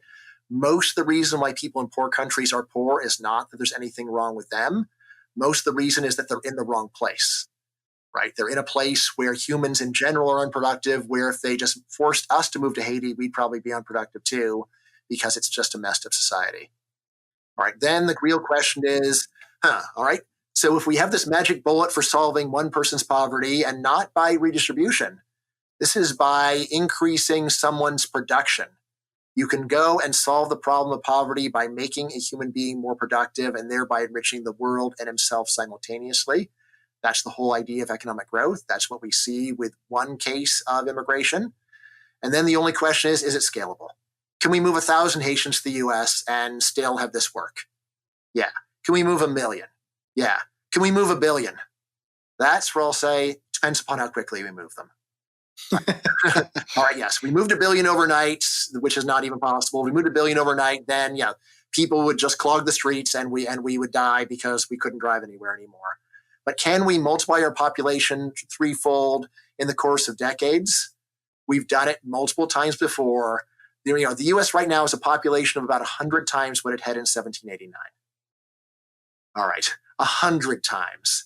Most of the reason why people in poor countries are poor is not that there's anything wrong with them. Most of the reason is that they're in the wrong place, right? They're in a place where humans in general are unproductive, where if they just forced us to move to Haiti, we'd probably be unproductive too, because it's just a messed up society. All right, then the real question is, all right, so if we have this magic bullet for solving one person's poverty, and not by redistribution, this is by increasing someone's production. You can go and solve the problem of poverty by making a human being more productive and thereby enriching the world and himself simultaneously. That's the whole idea of economic growth. That's what we see with one case of immigration. And then the only question is it scalable? Can we move 1,000 Haitians to the US and still have this work? Yeah. Can we move 1 million? Yeah. Can we move 1 billion? That's where I'll say, depends upon how quickly we move them. All right, yes. We moved 1 billion overnight, which is not even possible. We moved 1 billion overnight, then people would just clog the streets and we would die because we couldn't drive anywhere anymore. But can we multiply our population threefold in the course of decades? We've done it multiple times before. The U.S. right now is a population of about 100 times what it had in 1789. All right, 100 times.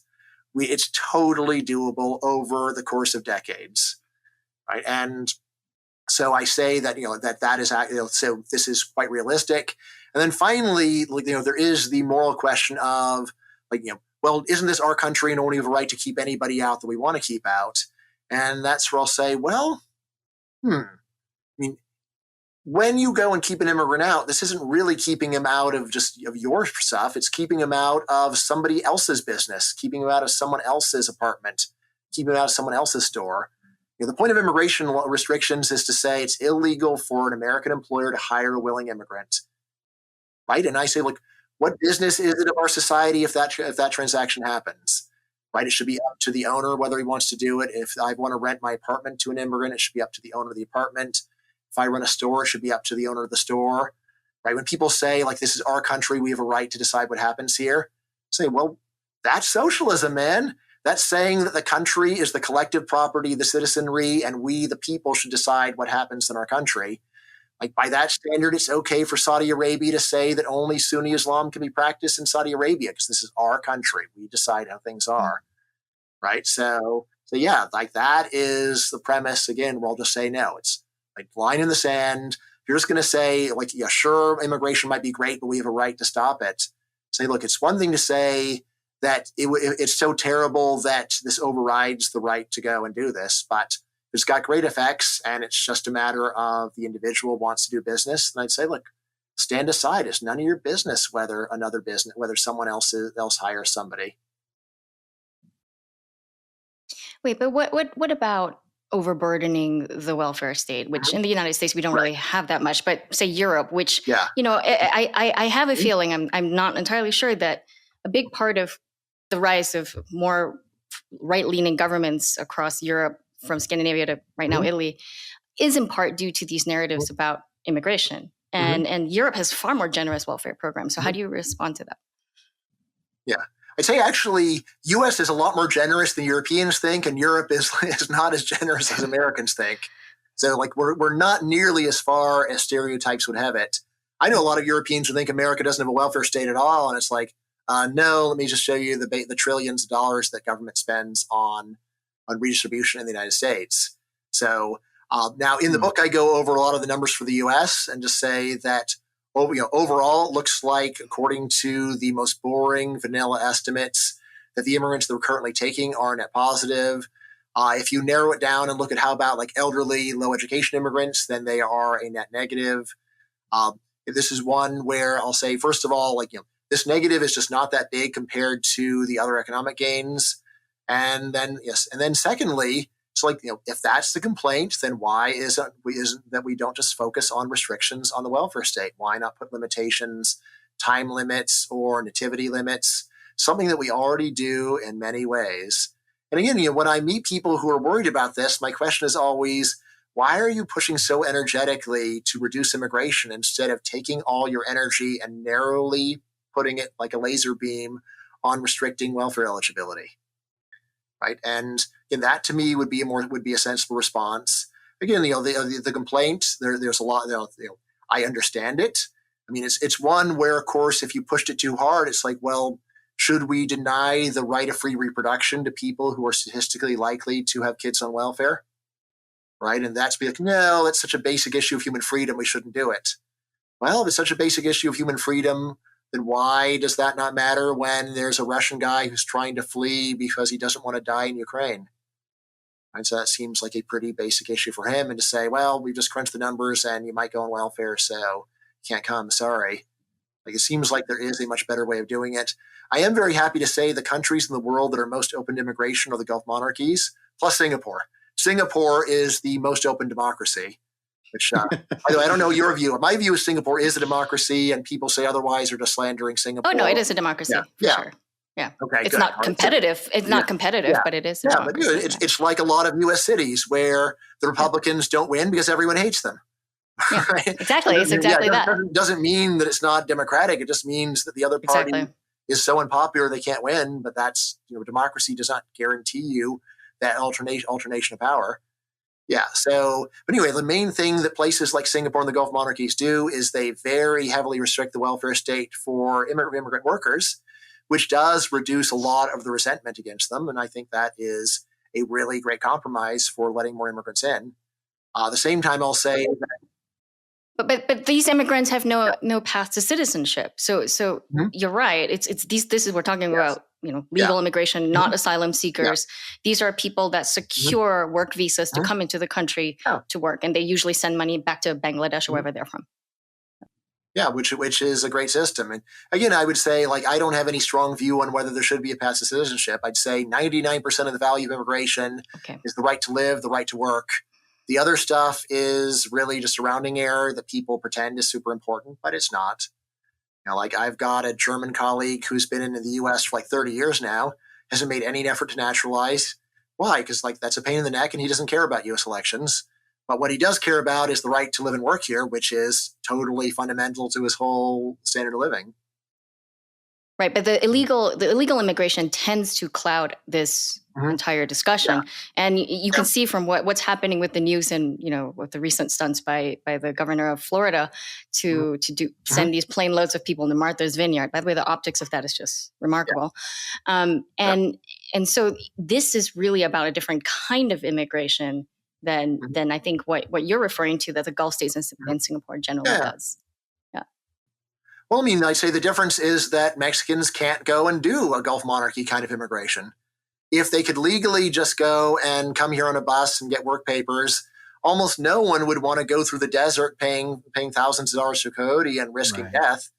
It's totally doable over the course of decades. Right. And so I say that, that is, so this is quite realistic. And then finally, there is the moral question of well, isn't this our country and only have a right to keep anybody out that we want to keep out? And that's where I'll say, well, I mean, when you go and keep an immigrant out, this isn't really keeping him out of of your stuff. It's keeping him out of somebody else's business, keeping him out of someone else's apartment, keeping him out of someone else's store. The point of immigration restrictions is to say it's illegal for an American employer to hire a willing immigrant, right? And I say, look, what business is it of our society if that transaction happens, right? It should be up to the owner whether he wants to do it. If I want to rent my apartment to an immigrant, it should be up to the owner of the apartment. If I run a store, it should be up to the owner of the store, right? When people say, this is our country, we have a right to decide what happens here, I say, well, that's socialism, man. That's saying that the country is the collective property of the citizenry, and we, the people, should decide what happens in our country. By that standard, it's okay for Saudi Arabia to say that only Sunni Islam can be practiced in Saudi Arabia because this is our country. We decide how things are, right? So yeah, that is the premise. Again, we'll just say no. It's line in the sand. If you're just going to say, yeah, sure, immigration might be great, but we have a right to stop it. Say, look, it's one thing to say that it's so terrible that this overrides the right to go and do this, but it's got great effects, and it's just a matter of the individual wants to do business. And I'd say, look, stand aside. It's none of your business whether someone else hires somebody.
Wait, but what about overburdening the welfare state, which in the United States, we don't really have that much, but say Europe, which, I have a feeling, I'm not entirely sure, that a big part of the rise of more right-leaning governments across Europe, from Scandinavia to right now Italy, is in part due to these narratives about immigration. And Europe has far more generous welfare programs. So how do you respond to that?
Yeah. I'd say actually U.S. is a lot more generous than Europeans think, and Europe is not as generous as Americans think. So like we're not nearly as far as stereotypes would have it. I know a lot of Europeans who think America doesn't have a welfare state at all, and it's like, no, let me just show you the trillions of dollars that government spends on redistribution in the United States. So now in the book, I go over a lot of the numbers for the U.S. and just say that overall, it looks like, according to the most boring vanilla estimates, that the immigrants that we're currently taking are net positive. If you narrow it down and look at how about like elderly, low education immigrants, then they are a net negative. This is one where I'll say, first of all, this negative is just not that big compared to the other economic gains. And then secondly, it's like, if that's the complaint, then why isn't that we don't just focus on restrictions on the welfare state? Why not put limitations, time limits, or nativity limits, something that we already do in many ways? And again, when I meet people who are worried about this, my question is always, why are you pushing so energetically to reduce immigration instead of taking all your energy and narrowly putting it like a laser beam on restricting welfare eligibility? Right. And that to me would be a sensible response. Again, the complaint, there's a lot, I understand it. I mean, it's one where, of course, if you pushed it too hard, it's like, well, should we deny the right of free reproduction to people who are statistically likely to have kids on welfare? Right. And that's be like, no, it's such a basic issue of human freedom, we shouldn't do it. Well, if it's such a basic issue of human freedom, then why does that not matter when there's a Russian guy who's trying to flee because he doesn't want to die in Ukraine? And so that seems like a pretty basic issue for him. And to say, well, we've just crunched the numbers and you might go on welfare, so you can't come, sorry. Like, it seems like there is a much better way of doing it. I am very happy to say the countries in the world that are most open to immigration are the Gulf monarchies, plus Singapore. Singapore is the most open democracy. Which, by the way, I don't know your view. My view is Singapore is a democracy, and people say otherwise are just slandering Singapore.
Oh, no, it is a democracy, for sure. Yeah.
Okay,
it's not competitive. It's not competitive, but it is a democracy.
But it's like a lot of U.S. cities where the Republicans don't win because everyone hates them.
Yeah,
right?
exactly. It's exactly that.
It doesn't mean that it's not democratic. It just means that the other party is so unpopular they can't win. But that's, democracy does not guarantee you that alternation of power. Yeah. So, but anyway, the main thing that places like Singapore and the Gulf monarchies do is they very heavily restrict the welfare state for immigrant workers, which does reduce a lot of the resentment against them. And I think that is a really great compromise for letting more immigrants in. At the same time, I'll say that.
But these immigrants have no path to citizenship. So you're right. It's these. This is we're talking about legal immigration, not asylum seekers. Yeah. These are people that secure work visas to come into the country to work, and they usually send money back to Bangladesh or wherever they're from.
Yeah, which is a great system. And again, I would say, I don't have any strong view on whether there should be a path to citizenship. I'd say 99% of the value of immigration is the right to live, the right to work. The other stuff is really just a rounding error that people pretend is super important, but it's not. I've got a German colleague who's been in the U.S. for 30 years now, hasn't made any effort to naturalize. Why? Because that's a pain in the neck, and he doesn't care about U.S. elections. But what he does care about is the right to live and work here, which is totally fundamental to his whole standard of living.
Right, but the illegal immigration tends to cloud this entire discussion, and you can see from what's happening with the news and with the recent stunts by the governor of Florida to send these plane loads of people into Martha's Vineyard. By the way, the optics of that is just remarkable, and so this is really about a different kind of immigration than I think what you're referring to that the Gulf states and Singapore generally does.
Well, I mean, I'd say the difference is that Mexicans can't go and do a Gulf monarchy kind of immigration. If they could legally just go and come here on a bus and get work papers, almost no one would want to go through the desert paying thousands of dollars to a coyote and risking death.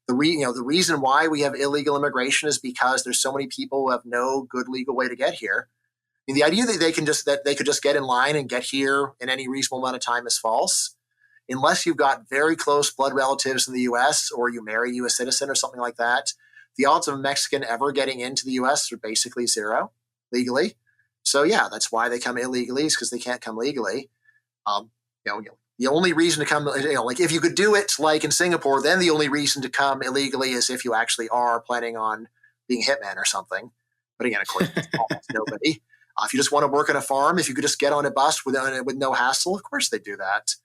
The reason why we have illegal immigration is because there's so many people who have no good legal way to get here. mean, the idea that they could just get in line and get here in any reasonable amount of time is false. Unless you've got very close blood relatives in the U.S. or you marry a U.S. citizen or something like that, the odds of a Mexican ever getting into the U.S. are basically zero legally. So yeah, that's why they come illegally, is because they can't come legally. The only reason to come, like if you could do it like in Singapore, then the only reason to come illegally is if you actually are planning on being a hitman or something. But again, of course, almost nobody. If you just want to work on a farm, if you could just get on a bus with no hassle, of course they do that.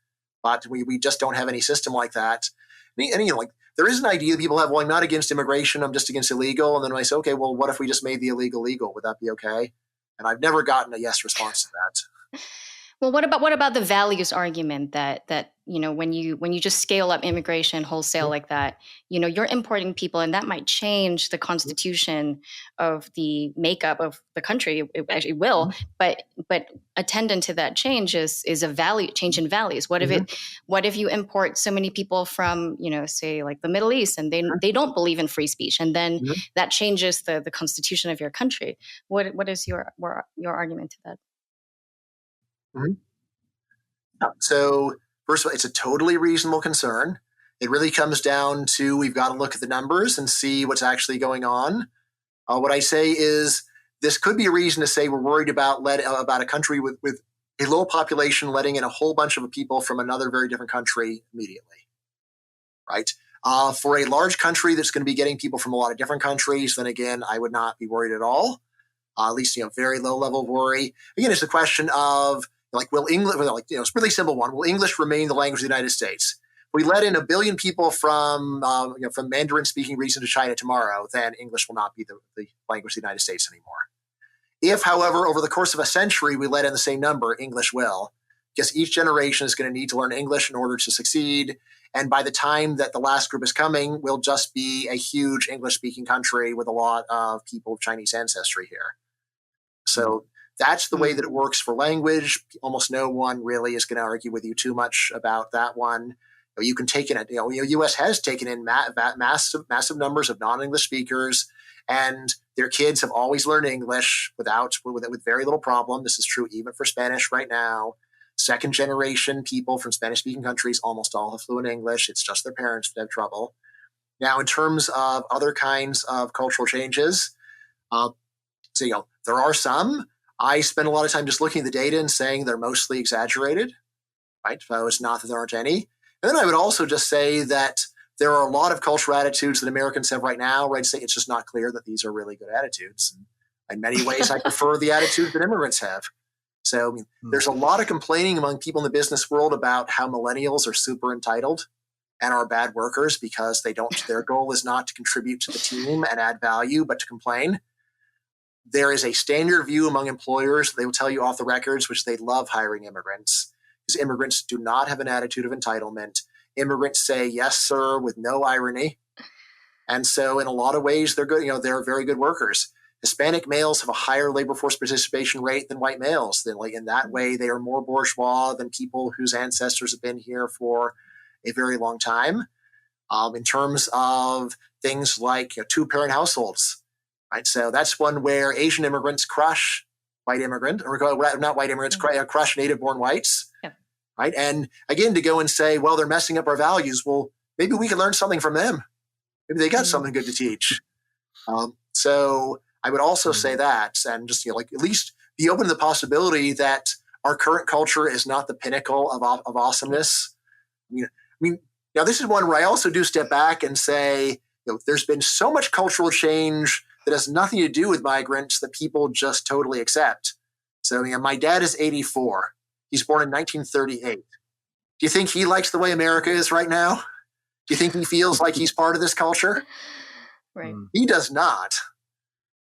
But we just don't have any system like that. And like there is an idea that people have, well, I'm not against immigration, I'm just against illegal. And then I say, okay, well, what if we just made the illegal legal? Would that be okay? And I've never gotten a yes response to that.
Well, what about the values argument that when you just scale up immigration wholesale like that, you're importing people, and that might change the constitution of the makeup of the country. It actually will, but attendant to that change is a value change in values. What if you import so many people from say like the Middle East, and they don't believe in free speech, and then that changes the constitution of your country? What is your argument to that?
So first of all, it's a totally reasonable concern. It really comes down to we've got to look at the numbers and see what's actually going on. What I say is this could be a reason to say we're worried about a country with a low population letting in a whole bunch of people from another very different country immediately, right? For a large country that's going to be getting people from a lot of different countries, then again, I would not be worried at all. At least, very low level of worry. Again, it's a question of will English, it's a really simple one. Will English remain the language of the United States? We let in 1 billion people from Mandarin speaking regions to China tomorrow, then English will not be the language of the United States anymore. If, however, over the course of a century, we let in the same number, English will, because each generation is going to need to learn English in order to succeed. And by the time that the last group is coming, we'll just be a huge English-speaking country with a lot of people of Chinese ancestry here. So that's the way that it works for language. Almost no one really is going to argue with you too much about that one. You can take in it. U.S. has taken in massive numbers of non-English speakers, and their kids have always learned English with very little problem. This is true even for Spanish right now. Second generation people from Spanish-speaking countries almost all have fluent English. It's just their parents that have trouble. Now, in terms of other kinds of cultural changes, there are some. I spend a lot of time just looking at the data and saying they're mostly exaggerated, right? So it's not that there aren't any. And then I would also just say that there are a lot of cultural attitudes that Americans have right now, right? Say it's just not clear that these are really good attitudes. And in many ways, I prefer the attitudes that immigrants have. So there's a lot of complaining among people in the business world about how millennials are super entitled and are bad workers because their goal is not to contribute to the team and add value, but to complain. There is a standard view among employers, they will tell you off the records, which they love hiring immigrants, because immigrants do not have an attitude of entitlement. Immigrants say, yes, sir, with no irony. And so in a lot of ways, they're good. They're very good workers. Hispanic males have a higher labor force participation rate than white males. In that way, they are more bourgeois than people whose ancestors have been here for a very long time. In terms of things like two-parent households, right? So that's one where Asian immigrants crush white immigrants, or not white immigrants, crush native-born whites, right? And again, to go and say, well, they're messing up our values. Well, maybe we can learn something from them. Maybe they got something good to teach. So I would also say that, and just at least be open to the possibility that our current culture is not the pinnacle of awesomeness. Now this is one where I also do step back and say, there's been so much cultural change that has nothing to do with migrants that people just totally accept. So my dad is 84. He's born in 1938. Do you think he likes the way America is right now? Do you think he feels like he's part of this culture?
Right.
He does not.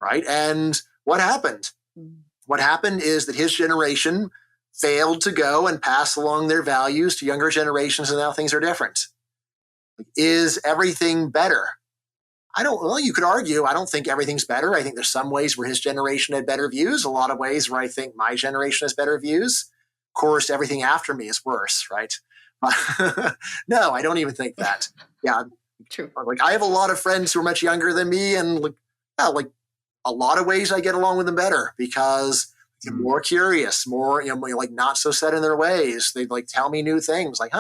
Right. And what happened? What happened is that his generation failed to go and pass along their values to younger generations, and now things are different. Is everything better? You could argue. I don't think everything's better. I think there's some ways where his generation had better views, a lot of ways where I think my generation has better views. Of course, everything after me is worse, right? No, I don't even think that. Yeah.
True.
I have a lot of friends who are much younger than me, and a lot of ways I get along with them better because more curious, more, like not so set in their ways. They'd like tell me new things like,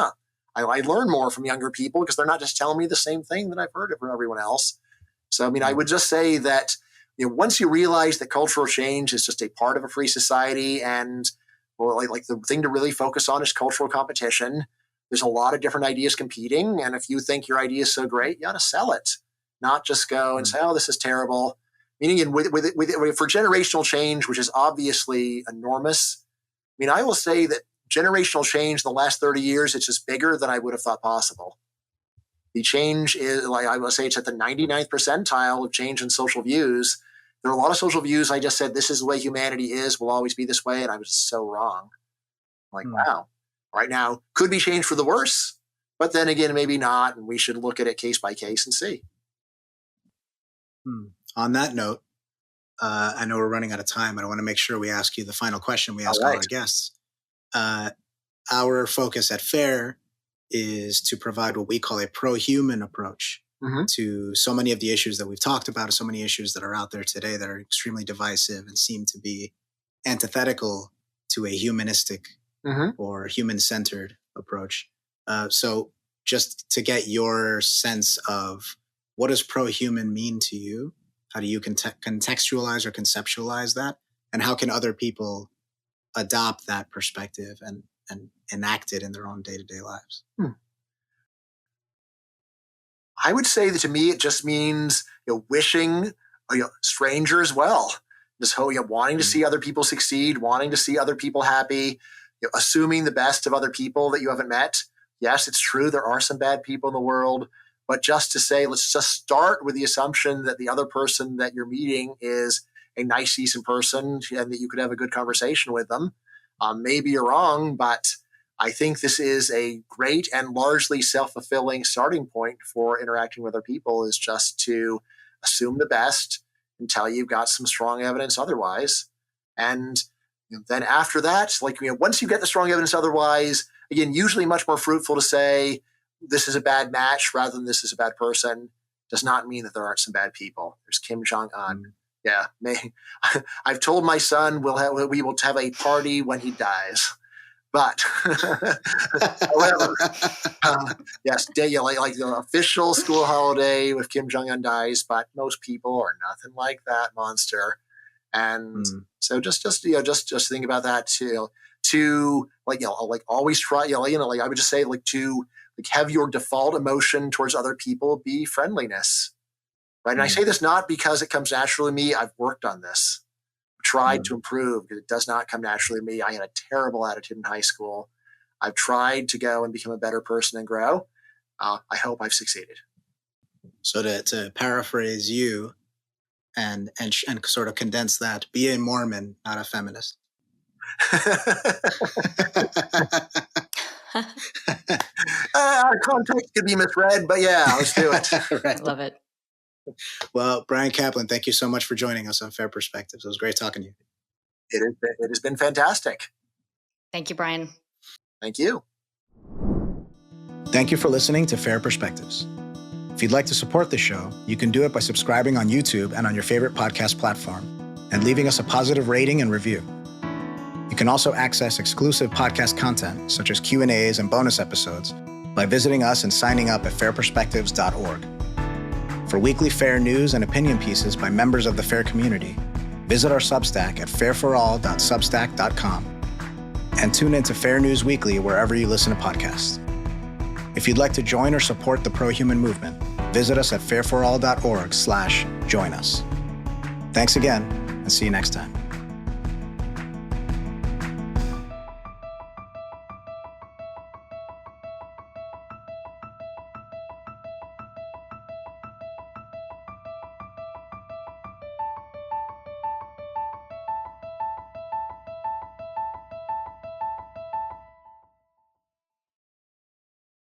I learn more from younger people because they're not just telling me the same thing that I've heard from everyone else. So, I would just say that, once you realize that cultural change is just a part of a free society and like the thing to really focus on is cultural competition. There's a lot of different ideas competing. And if you think your idea is so great, you ought to sell it, not just go and say, oh, this is terrible. Meaning for generational change, which is obviously enormous. I will say that generational change in the last 30 years, it's just bigger than I would have thought possible. The change is, like I will say, it's at the 99th percentile of change in social views. There are a lot of social views I just said, this is the way humanity is, will always be this way, and I was so wrong. Wow. Right now, could be changed for the worse, but then again, maybe not, and we should look at it case by case and see.
On that note, I know we're running out of time, but I want to make sure we ask you the final question we ask all our guests. Our focus at FAIR is to provide what we call a pro-human approach to so many of the issues that we've talked about, so many issues that are out there today that are extremely divisive and seem to be antithetical to a humanistic or human-centered approach. So just to get your sense of what does pro-human mean to you? How do you contextualize or conceptualize that? And how can other people adopt that perspective and enact it in their own day-to-day lives?
I would say that to me, it just means wishing strangers well. Just wanting to see other people succeed, wanting to see other people happy, assuming the best of other people that you haven't met. Yes, it's true. There are some bad people in the world, but just to say, let's just start with the assumption that the other person that you're meeting is a nice, decent person and that you could have a good conversation with them. Maybe you're wrong, but I think this is a great and largely self-fulfilling starting point for interacting with other people, is just to assume the best until you've got some strong evidence otherwise. And then after that, once you get the strong evidence otherwise, again, usually much more fruitful to say this is a bad match rather than this is a bad person. Does not mean that there aren't some bad people. There's Kim Jong-un. Yeah, I've told my son we will have a party when he dies. But, however, yes, like the official school holiday with Kim Jong-un dies, but most people are nothing like that monster. And so just think about that too. To always try, I would just say to have your default emotion towards other people be friendliness, right? And I say this not because it comes naturally to me. I've worked on this. Tried to improve because it does not come naturally to me. I had a terrible attitude in high school. I've tried to go and become a better person and grow. I hope I've succeeded.
So to paraphrase you and sort of condense that, be a Mormon, not a feminist.
Our context could be misread, but yeah, let's do it.
Right. Love it.
Well, Bryan Caplan, thank you so much for joining us on Fair Perspectives. It was great talking to you.
It has been fantastic.
Thank you, Bryan.
Thank you.
Thank you for listening to Fair Perspectives. If you'd like to support the show, you can do it by subscribing on YouTube and on your favorite podcast platform and leaving us a positive rating and review. You can also access exclusive podcast content, such as Q&As and bonus episodes, by visiting us and signing up at fairperspectives.org. For weekly FAIR news and opinion pieces by members of the FAIR community, visit our Substack at fairforall.substack.com and tune into FAIR News Weekly wherever you listen to podcasts. If you'd like to join or support the pro-human movement, visit us at fairforall.org/join us. Thanks again, and see you next time.